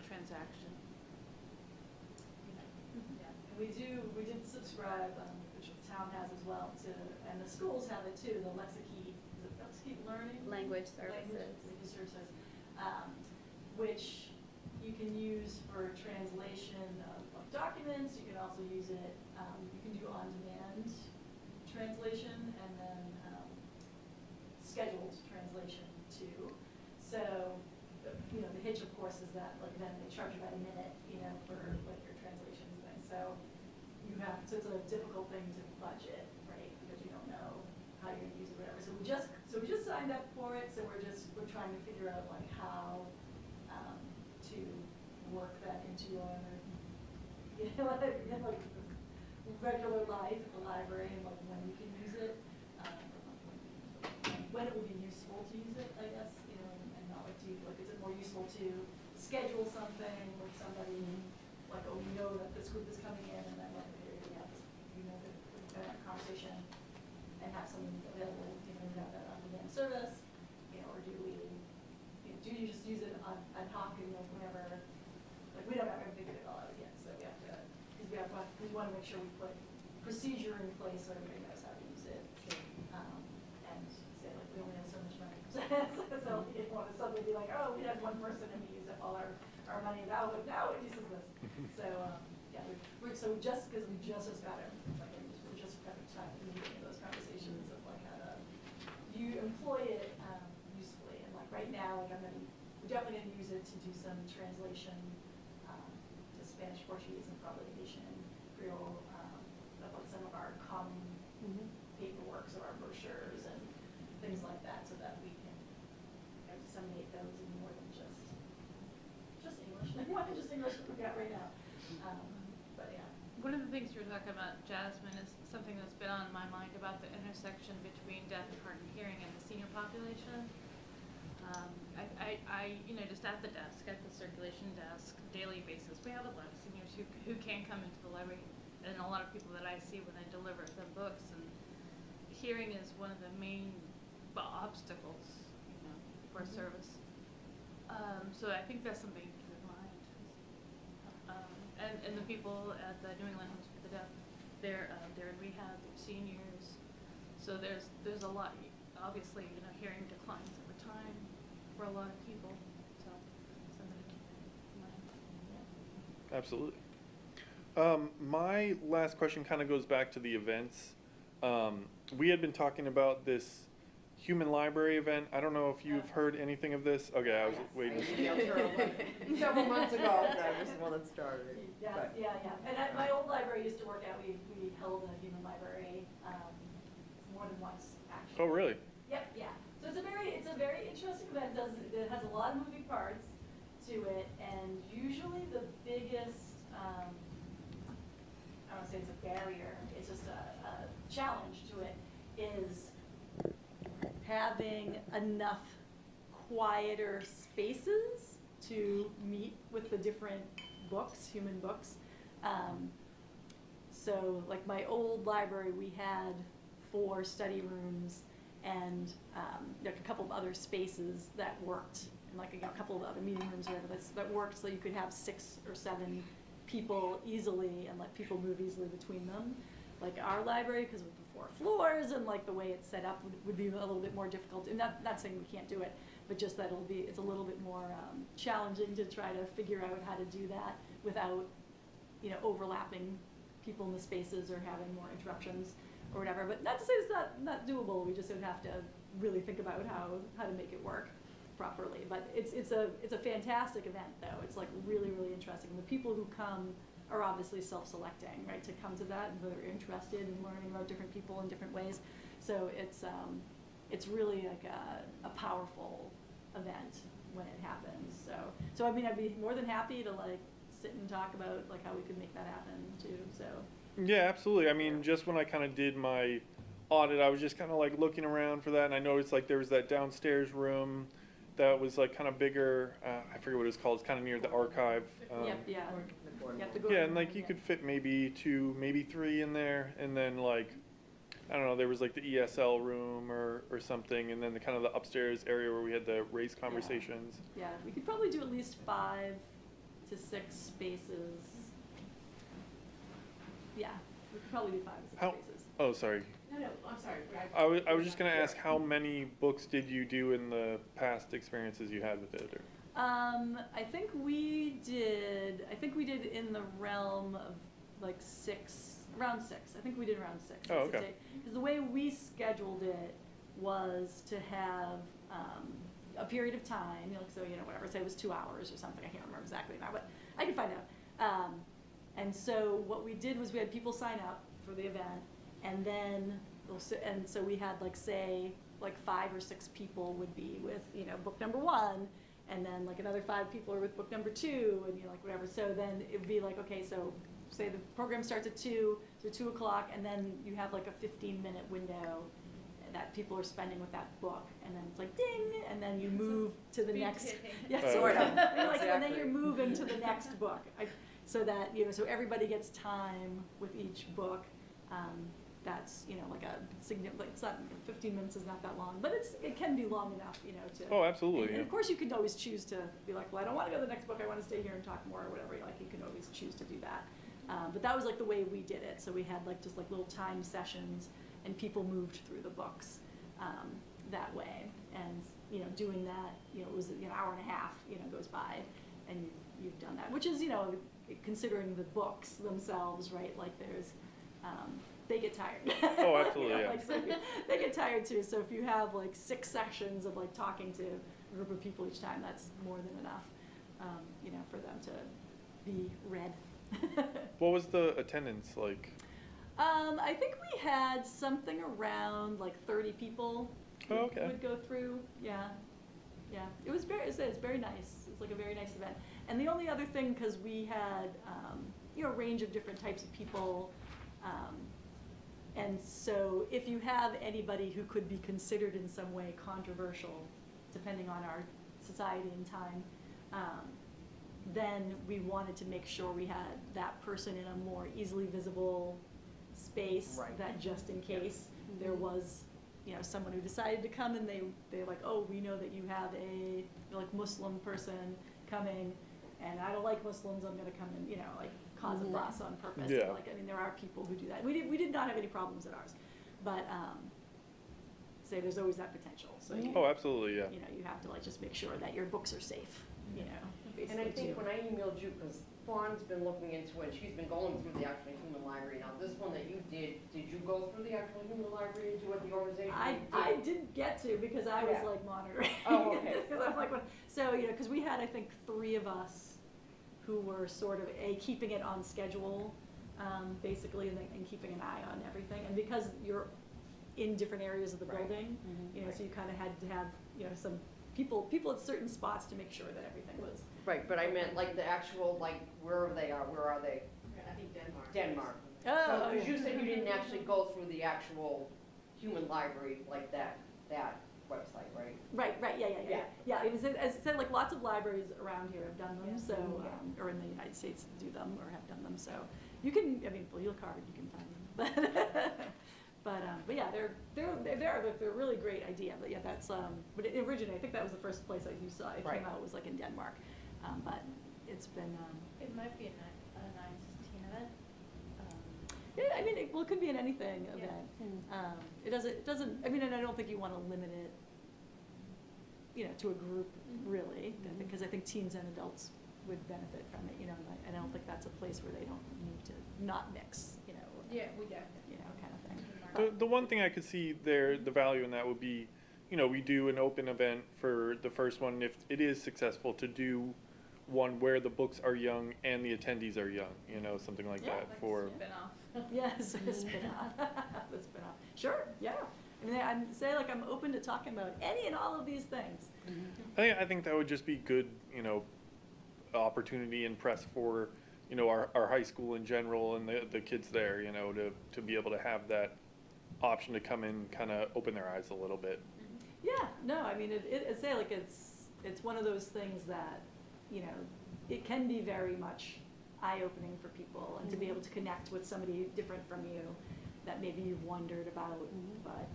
transaction. Yeah, and we did subscribe, which the town has as well, and the schools have it too, the Lexikey, is it Lexikey Learning? Language services. Language services, which you can use for translation of documents. You can also use it, you can do on-demand translation and then scheduled translation too. So, you know, the hitch, of course, is that like then they charge you by the minute, you know, for like your translation thing. So so it's a difficult thing to budget, right? Because you don't know how you're gonna use it, whatever. So we just signed up for it. So we're trying to figure out like how to work that into our, you know, like regular life at the library and like when we can use it. when it will be useful to use it, I guess, you know, and not like like, is it more useful to schedule something with somebody, like, oh, we know that this group is coming in, and then like, here we have this, you know, the conversation, and have something available, you know, have that on-demand service, you know, or do we, you know, do you just use it on ad hoc, you know, whenever, like, we don't have figured it all out yet, so we have to, because we want to make sure we put procedure in place so everybody knows how to use it, and say, like, we only have so much money, so you didn't want to suddenly be like, oh, we had one person and we used up all our money, now it uses this. So, yeah, so just, because we just got it, like, we're just kind of trying to meet those conversations of like how to, do you employ it usefully, and like right now, like we're definitely going to use it to do some translation to Spanish, Portuguese, and probably Haitian, Creole, of like some of our common paperworks of our brochures and things like that, so that we can disseminate those in more than just English, like more than just English that we've got right now. But yeah. One of the things you were talking about, Jasmine, is something that's been on my mind about the intersection between deaf, hard of hearing, and the senior population. I you know, just at the desk, at the circulation desk, daily basis, we have a lot of seniors who can't come into the library, and a lot of people that I see when I deliver them books, and hearing is one of the main obstacles, you know, for service. So I think that's something to keep in mind. And the people at the New England Homes for the Deaf, they're in rehab, they're seniors, so there's a lot. Obviously, you know, hearing declines over time for a lot of people, so something to keep in mind. Yeah. Absolutely. My last question kind of goes back to the events. We had been talking about this Human Library event. I don't know if you've heard anything of this. Okay, I was waiting. Several months ago, that was the one that started it. Yeah, But- yeah. And at my old library used to work at, we held a human library more than once, actually. Oh, really? Yep, yeah. So it's a very interesting event. It has a lot of moving parts to it, and usually the biggest, I don't want to say it's a barrier, it's just a challenge to it, is having enough quieter spaces to meet with the different books, human books. So like my old library, we had 4 study rooms and like a couple of other spaces that worked, and like a couple of other meeting rooms or whatever that worked, so you could have 6 or 7 people easily and let people move easily between them. Like our library, because with the 4 floors and like the way it's set up would be a little bit more difficult. And not saying we can't do it, but just that it's a little bit more challenging to try to figure out how to do that without, you know, overlapping people in the spaces or having more interruptions or whatever. But not to say it's not doable. We just would have to really think about how to make it work properly. But it's a fantastic event though. It's like really, really interesting. And the people who come are obviously self-selecting, right, to come to that, and they're interested in learning about different people in different ways. So it's really like a powerful event when it happens. So I mean, I'd be more than happy to like sit and talk about like how we could make that happen too. So Yeah, absolutely. I mean, just when I kind of did my audit, I was just kind of like looking around for that, and I noticed like there was that downstairs room that was like kind of bigger. I forget what it was called. It's kind of near the archive. yep, yeah. You have to go Yeah, and like you could fit maybe 2, maybe 3 in there, and then like, I don't know, there was like the ESL room or something, and then the kind of the upstairs area where we had the race conversations. Yeah, we could probably do at least 5 to 6 spaces. Yeah, we could probably do 5 to 6 How- spaces. Oh, sorry. No, I'm sorry. I was just going to ask, how many books did you do in the past experiences you had with it? Or? I think we did in the realm of like around 6. I think we did around 6. Oh, okay. Because the way we scheduled it was to have a period of time, like, so, you know, whatever, say it was 2 hours or something. I can't remember exactly now, but I can find out. And so what we did was we had people sign up for the event, and then, so we had like, say, like 5 or 6 people would be with, you know, book number 1, and then like another 5 people are with book number 2, and you know, like whatever. So then it would be like, okay, so say the program starts at 2, so 2 o'clock, and then you have like a 15-minute window that people are spending with that book, and then it's like ding, and then you move to the Speed next. dating. Yeah, Right. sort of. And then Exactly. you're moving to the next book, so that so everybody gets time with each book. That's like a significant. It's not 15 minutes is not that long, but it can be long enough, to. Oh, absolutely. And Yeah. of course, you can always choose to be like, well, I don't want to go to the next book. I want to stay here and talk more or whatever. Like you can always choose to do that. But that was like the way we did it. So we had just little time sessions, and people moved through the books that way. And doing that, it was an hour and a half, goes by, and you've done that, which is considering the books themselves, right? Like there's. They get tired. Oh, absolutely, yeah. So they get tired too. So if you have 6 sessions of talking to a group of people each time, that's more than enough, for them to be read. What was the attendance like? I think we had something around 30 people Oh, okay. would go through. Yeah. It was it's very nice. It's a very nice event. And the only other thing, because we had a range of different types of people. And so if you have anybody who could be considered in some way controversial, depending on our society and time, then we wanted to make sure we had that person in a more easily visible space, Right. that just in case there was someone who decided to come, and they're like, oh, we know that you have a Muslim person coming, and I don't like Muslims, I'm going to come and cause a fuss on purpose. Yeah. There are people who do that. We did not have any problems at ours, but say there's always that potential. So Oh, absolutely, yeah. you have to just make sure that your books are safe. And I think when I emailed you, because Fawn's been looking into it, she's been going through the actual human library. Now, this one that you did you go through the actual human library and do what the organization I didn't get to, because I was Yeah. monitoring. Oh, okay. Because I'm so because we had, I think, 3 of us who were sort of keeping it on schedule, basically, and keeping an eye on everything. And because you're in different areas of the Right. building, so you kind of had to have some people at certain spots to make sure that everything was. Right, but I meant the actual, wherever they are, where are they? I think Denmark. Denmark. Oh, Because yeah. you said you didn't actually go through the actual human library like that website, right? Right, yeah. Yeah. Yeah, it was, as I said, lots of libraries around here have done them, Yeah. so, or in the United States do them, or have done them, so you can, if you look hard, you can find them. But yeah, they're a really great idea, but yeah, that's, but it originated, I think that was the first place that you saw it Right. came out, was in Denmark, but it's been, It might be a nice teen event. yeah, I mean, it could be an anything Yeah. event. It doesn't, I mean, and I don't think you want to limit it, to a group, really, because I think teens and adults would benefit from it, and I don't think that's a place where they don't need to not mix, Yeah, we definitely. kind of thing. The one thing I could see there, the value in that would be, we do an open event for the first one. If it is successful, to do one where the books are young and the attendees are young, something like Yeah. that for. Spin-off. Yes, a spin-off, the spin-off. Sure, yeah. I mean, I'm open to talking about any and all of these things. I think that would just be good, opportunity and press for, our high school in general and the kids there, to be able to have that option to come in, kind of open their eyes a little bit. Yeah, no, I mean, it's one of those things that, it can be very much eye-opening for people, and to be able to connect with somebody different from you that maybe you've wondered about, but,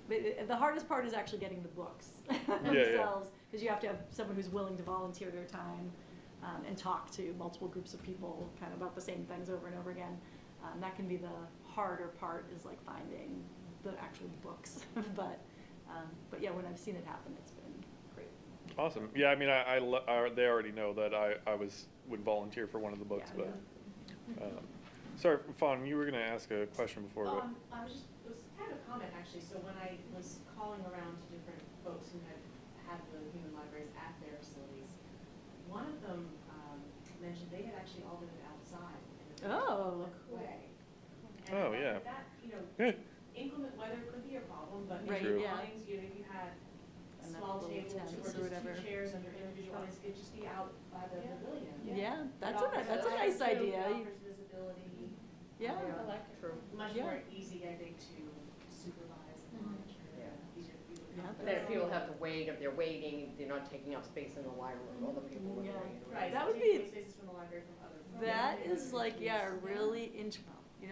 but the hardest part is actually getting the books themselves, because you have to have someone who's willing to volunteer their time and talk to multiple groups of people kind of about the same things over and over again. That can be the harder part, is finding the actual books. but yeah, when I've seen it happen, it's been great. Awesome. Yeah, I mean, they already know that I would volunteer for one of the books, Yeah. but. Sorry, Fawn, you were going to ask a question before. But. It was kind of a comment, actually. So when I was calling around to different folks who had the human libraries at their facilities, one of them mentioned they had actually all done it outside in a Oh. public way. And Oh, I yeah. thought Yeah. inclement weather could be a problem, but Right, in yeah. awnings, if you had Enough small little tables tents or or just whatever. 2 chairs under individual awnings, it could just be out by the Yeah. pavilion. Yeah, that's It offers- a it nice offers- idea. It offers visibility. Yeah. I like it. True. Much Yeah. more easy, I think, to Then if people have to wait, if they're waiting, they're not taking up space in the library, other people are Yeah. waiting. Right, That so would taking be- spaces from the library from other. That is like, yeah, really you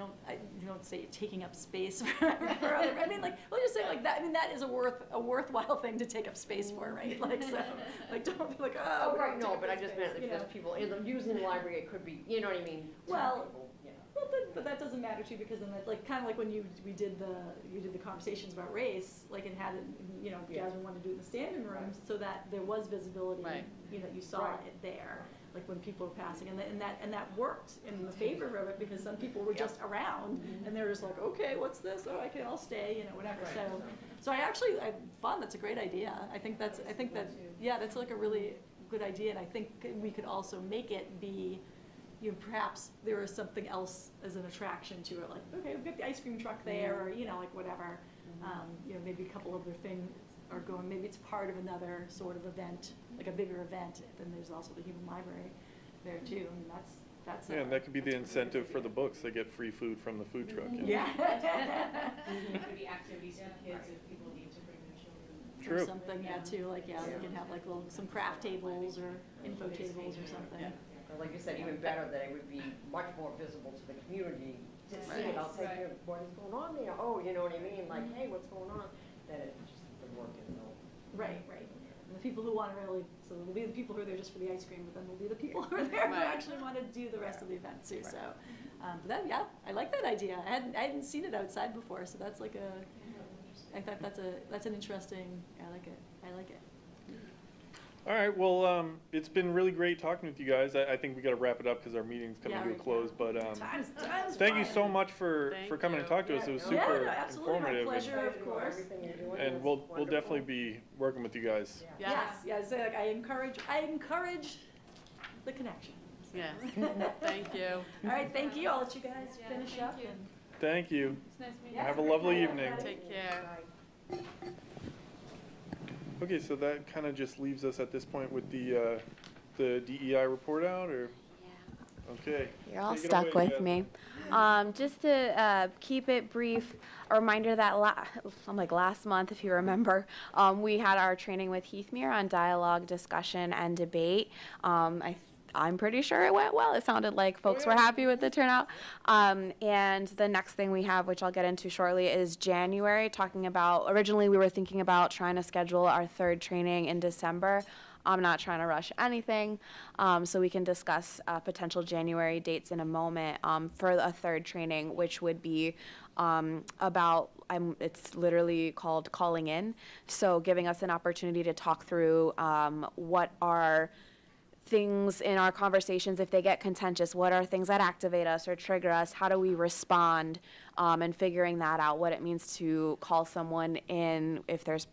don't say you're taking up space for other, I mean, like, well, just say like that, I mean, that is a worthwhile thing to take up space for, right? Like, so, like, don't be like, oh. Oh, we right, don't no, take but up I just space, meant you if there's know? people using the library, it could be, you know what I mean? Well, People, you know. Well, but that doesn't matter too, because then that, like, kind of like when you did the conversations about race, like, and had it, you know, Yeah. Jasmine wanted to do it in the standing room, so that there was visibility, Right. you know, you saw Right. it there, like when people were passing, and that worked in the favor of it, because some people were Yep. just around, and they were just like, okay, what's this? Oh, I'll stay, you know, whatever. Right. So I actually, fun. That's a great idea. I think that, yeah, that's like a really good idea, and I think we could also make it be, you know, perhaps there is something else as an attraction to it, like, okay, we've got the ice cream truck there, or, you know, like whatever. You know, maybe a couple other things are going, maybe it's part of another sort of event, like a bigger event, then there's also the human library there too, and that's. Yeah, and that could be the that's a great incentive for idea. the books. They get free food from the food truck. you know? Yeah. It could be activities for kids if people need to bring their children. Or True. something, yeah, too, like, yeah, we can have like some craft tables or info tables or something. And like you said, even better, that it would be much more visible to the community to see it, I'll take Right. you, what is going on there? Oh, you know what I mean, like, hey, what's going on? That it just would work in the. Right, right. And the people who want to really, so there'll be the people who are there just for the ice cream, but then there'll be the people who are there who Right. actually want to do the rest of the event too, so. But that, yeah, I like that idea. I hadn't seen it outside before, so that's like I thought that's an interesting, I like it. All right, well, it's been really great talking with you guys. I think we got to wrap it up because our meeting's coming Yeah, to a we close. But Time's thank you flying. so much for Thank coming and you. talking to us. It was Yeah, super no, absolutely, my informative. pleasure. Of course. Everything you're doing And is we'll wonderful. definitely be working with you guys. Yes, Yes, like I encourage the connection. yes. Thank you. All right, thank you. I'll let you guys Yeah, finish thank up you. and. Thank you. It's nice meeting Yeah, Have a great lovely night, evening. everybody. Take care. Okay, so that kind of just leaves us at this point with the DEI report out, or okay. You're all Take it stuck away, with me. Jasmine. Just to keep it brief, a reminder that last month, if you remember, we had our training with Heathmere on dialogue, discussion, and debate. I'm pretty sure it went well. It sounded like folks were happy with the turnout. And the next thing we have, which I'll get into shortly, is January, talking about, originally we were thinking about trying to schedule our third training in December. I'm not trying to rush anything, so we can discuss potential January dates in a moment for a third training, which would be it's literally called Calling In, so giving us an opportunity to talk through what are things in our conversations, if they get contentious, what are things that activate us or trigger us, how do we respond, and figuring that out, what it means to call someone in if there's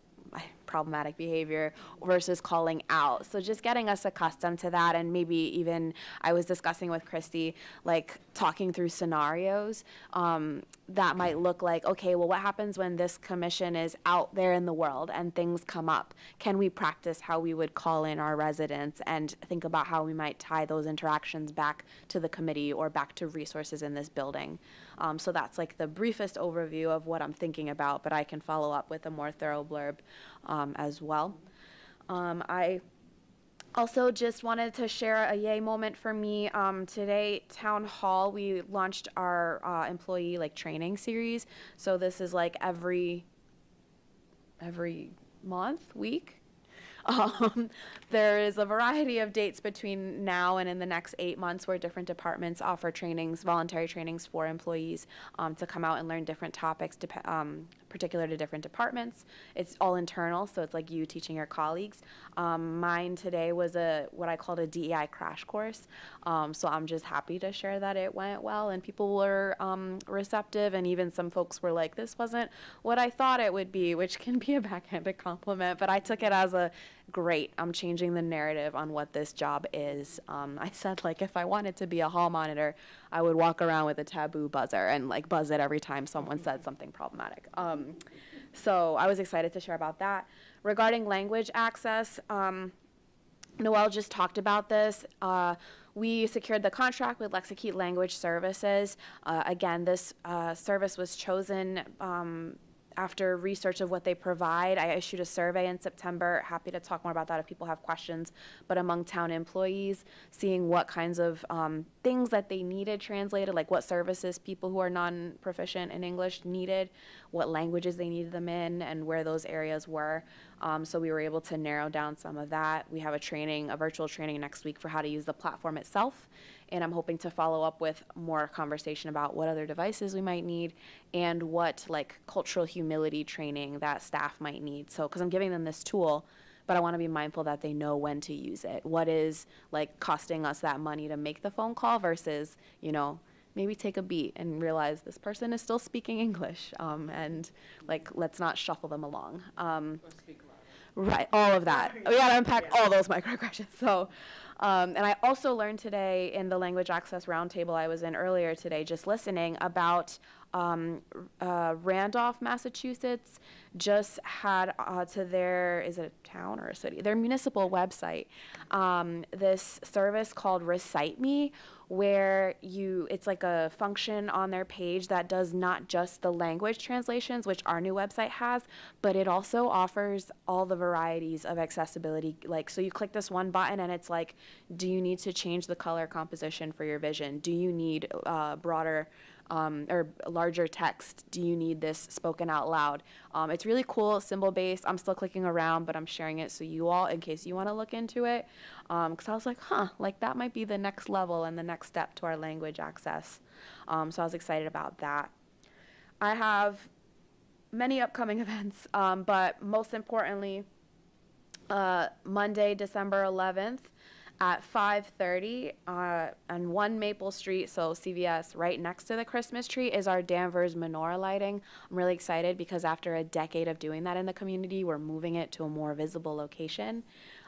problematic behavior versus calling out. So just getting us accustomed to that, and maybe even I was discussing with Christy, like talking through scenarios that might look like, okay, well, what happens when this commission is out there in the world and things come up? Can we practice how we would call in our residents and think about how we might tie those interactions back to the committee or back to resources in this building? So that's like the briefest overview of what I'm thinking about, but I can follow up with a more thorough blurb as well. I also just wanted to share a yay moment for me. Today, Town Hall, we launched our employee training series. So this is like every month, week. There is a variety of dates between now and in the next 8 months where different departments offer trainings, voluntary trainings for employees to come out and learn different topics particular to different departments. It's all internal, so it's like you teaching your colleagues. Mine today was what I called a DEI crash course. So I'm just happy to share that it went well and people were receptive, and even some folks were like, this wasn't what I thought it would be, which can be a backhanded compliment, but I took it as a great, I'm changing the narrative on what this job is. I said, if I wanted to be a hall monitor, I would walk around with a taboo buzzer and buzz it every time someone said something problematic. So I was excited to share about that. Regarding language access, Noelle just talked about this. We secured the contract with Lexicate Language Services. Again, this service was chosen after research of what they provide, I issued a survey in September. Happy to talk more about that if people have questions. But among town employees, seeing what kinds of things that they needed translated, like what services people who are non-proficient in English needed, what languages they needed them in, and where those areas were. So we were able to narrow down some of that. We have a virtual training next week for how to use the platform itself. And I'm hoping to follow up with more conversation about what other devices we might need and what like cultural humility training that staff might need. So, because I'm giving them this tool, but I want to be mindful that they know when to use it. What is like costing us that money to make the phone call versus, maybe take a beat and realize this person is still speaking English, and like let's not shuffle them along. Right, all of that. We got to unpack all those microaggressions. So, and I also learned today in the Language Access Roundtable I was in earlier today, just listening, about Randolph, Massachusetts, just had to their, is it a town or a city? Their municipal website, this service called Recite Me, where it's like a function on their page that does not just the language translations, which our new website has, but it also offers all the varieties of accessibility. Like, so you click this one button and it's like, do you need to change the color composition for your vision? Do you need broader or larger text? Do you need this spoken out loud? It's really cool, symbol-based. I'm still clicking around, but I'm sharing it so you all, in case you want to look into it. Because I was like, like that might be the next level and the next step to our language access. So I was excited about that. I have many upcoming events, but most importantly, Monday, December 11th, at 5:30 on 1 Maple Street, so CVS, right next to the Christmas tree, is our Danvers menorah lighting. I'm really excited because after a decade of doing that in the community, we're moving it to a more visible location.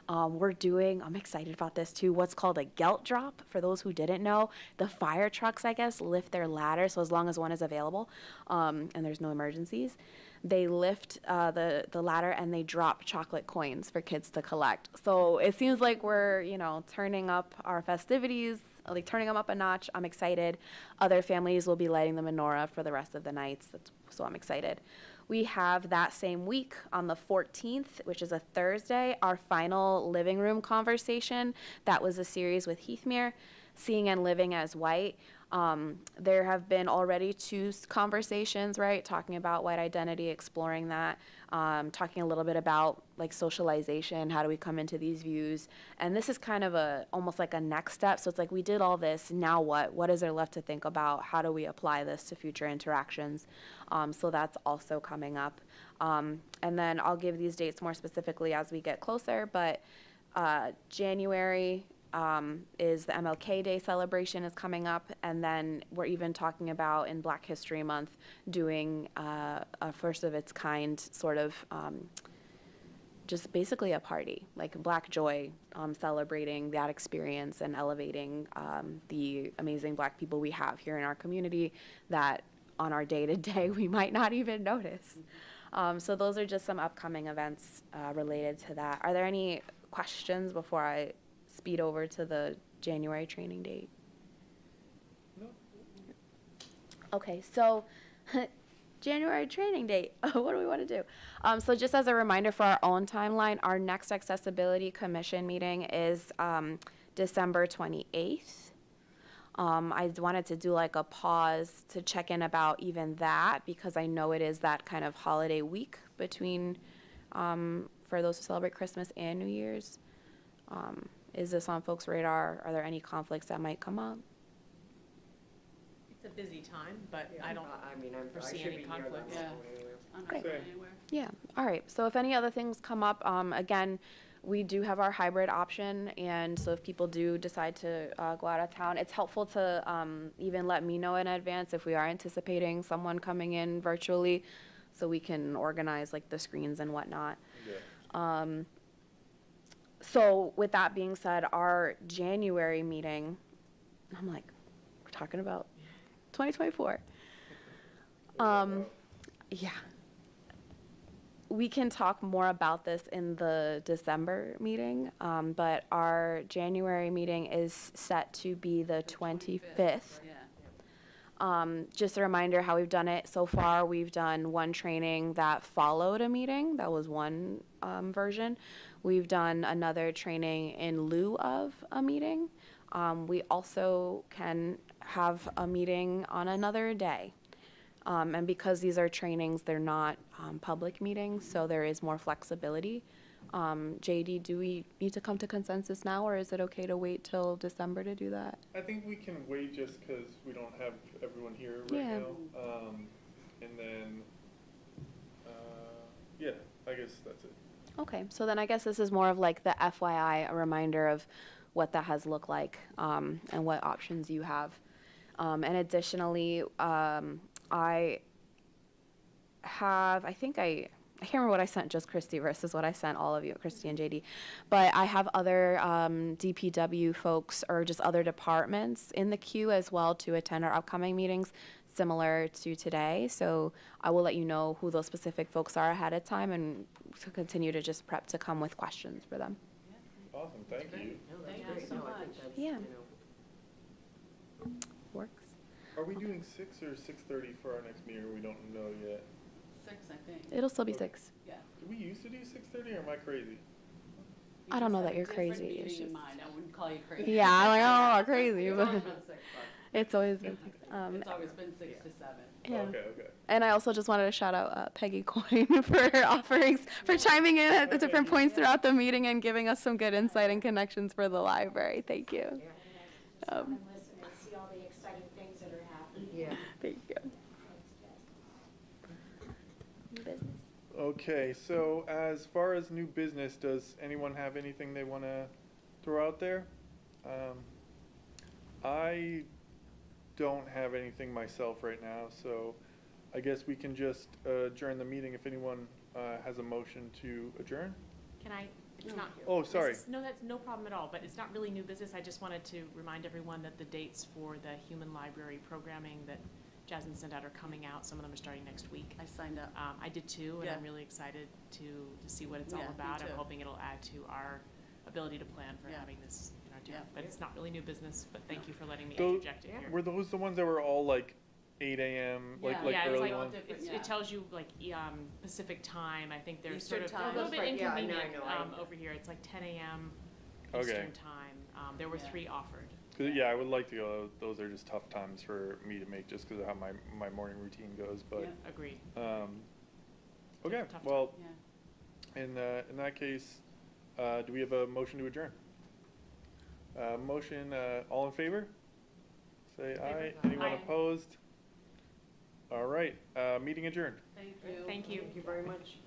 I'm excited about this too, what's called a gelt drop. For those who didn't know, the fire trucks, I guess, lift their ladder, so as long as one is available and there's no emergencies, they lift the ladder and they drop chocolate coins for kids to collect. So it seems like we're, turning up our festivities, like turning them up a notch. I'm excited. Other families will be lighting the menorah for the rest of the nights, so I'm excited. We have that same week on the 14th, which is a Thursday, our final living room conversation. That was a series with Heathmere, Seeing and Living as White. There have been already 2 conversations, right, talking about white identity, exploring that, talking a little bit about like socialization, how do we come into these views, and this is kind of almost like a next step. So it's like we did all this, now what is there left to think about? How do we apply this to future interactions? So that's also coming up, and then I'll give these dates more specifically as we get closer, but January is the MLK Day celebration is coming up, and then we're even talking about in Black History Month doing a first of its kind sort of just basically a party, like Black Joy, celebrating that experience and elevating the amazing Black people we have here in our community that on our day-to-day we might not even notice. So those are just some upcoming events related to that. Are there any questions before I speed over to the January training date? No. Okay, so January training date. What do we want to do? So just as a reminder for our own timeline, our next Accessibility Commission meeting is December 28th. I wanted to do like a pause to check in about even that because I know it is that kind of holiday week between for those who celebrate Christmas and New Year's. Is this on folks' radar? Are there any conflicts that might come up? It's a busy time, but I don't I foresee should any be here conflict. that Yeah. long anyway. I'm not Okay. going anywhere. Yeah, all right. So if any other things come up, again, we do have our hybrid option, and so if people do decide to go out of town, it's helpful to even let me know in advance if we are anticipating someone coming in virtually, so we can organize like the screens and whatnot. Yeah. So with that being said, our January meeting, I'm like, we're talking about 2024. Yeah. We can talk more about this in the December meeting, but our January meeting is set to be the 25th. Yeah. Just a reminder how we've done it so far. We've done one training that followed a meeting. That was one version. We've done another training in lieu of a meeting. We also can have a meeting on another day. And because these are trainings, they're not public meetings, so there is more flexibility. JD, do we need to come to consensus now, or is it okay to wait till December to do that? I think we can wait just because we don't have everyone here right Yeah. now. And then, yeah, I guess that's it. Okay, so then I guess this is more of like the FYI, a reminder of what that has looked like, and what options you have. And additionally, I can't remember what I sent just Christy versus what I sent all of you, Christy and JD, but I have other DPW folks or just other departments in the queue as well to attend our upcoming meetings similar to today. So I will let you know who those specific folks are ahead of time and to continue to just prep to come with questions for them. Awesome, thank you. Thank you so much. Yeah. Works. Are we doing 6 or 6:30 for our next meeting? We don't know yet. 6, I think. It'll still be 6. Yeah. Did we used to do 6:30 or am I crazy? I don't know that You you're just had a crazy, different it's meeting in just- mind. I wouldn't call you crazy. Yeah, I'm like, oh, crazy. It's But always been 6, but. it's always been 6. It's always been 6 to 7. Yeah. Okay. And I also just wanted to shout out Peggy Coyne for her offerings, for chiming in at the different points throughout the meeting and giving us some good insight and connections for the library. Thank you. Just come and listen and see all the exciting things that are happening. Yeah. Thank you. Thanks, Jess. New business. Okay, so as far as new business, does anyone have anything they want to throw out there? I don't have anything myself right now, so I guess we can just adjourn the meeting if anyone has a motion to adjourn. Can I, it's not. Oh, sorry. No, that's no problem at all, but it's not really new business. I just wanted to remind everyone that the dates for the human library programming that Jasmine sent out are coming out. Some of them are starting next week. I signed up. I did too, and Yeah. I'm really excited to see what it's all Yeah, me about. I'm too. hoping it'll add to our ability to plan for Yeah. having this in our town. Yeah. But it's not really new business, but thank you for letting me Those- interject it here. Were those the ones that were all like 8 a.m., like Yeah, it's early like ones? It tells you like Pacific time. I think there's Eastern sort of time. a little Oh, bit that's right. Yeah, I know, inconvenient I know. over here. It's like 10 a.m. Okay. Eastern time. There were Yeah. 3 offered. 'Cause, yeah, I would like to go. Those are just tough times for me to make just because of how my morning routine goes. But Yeah. Agreed. Okay, Tough well, Yeah. in that case, do we have a motion to adjourn? Motion, all in favor? Say aye. Anyone Aye. opposed? All right, meeting adjourned. Thank you. Thank you. Thank you very much.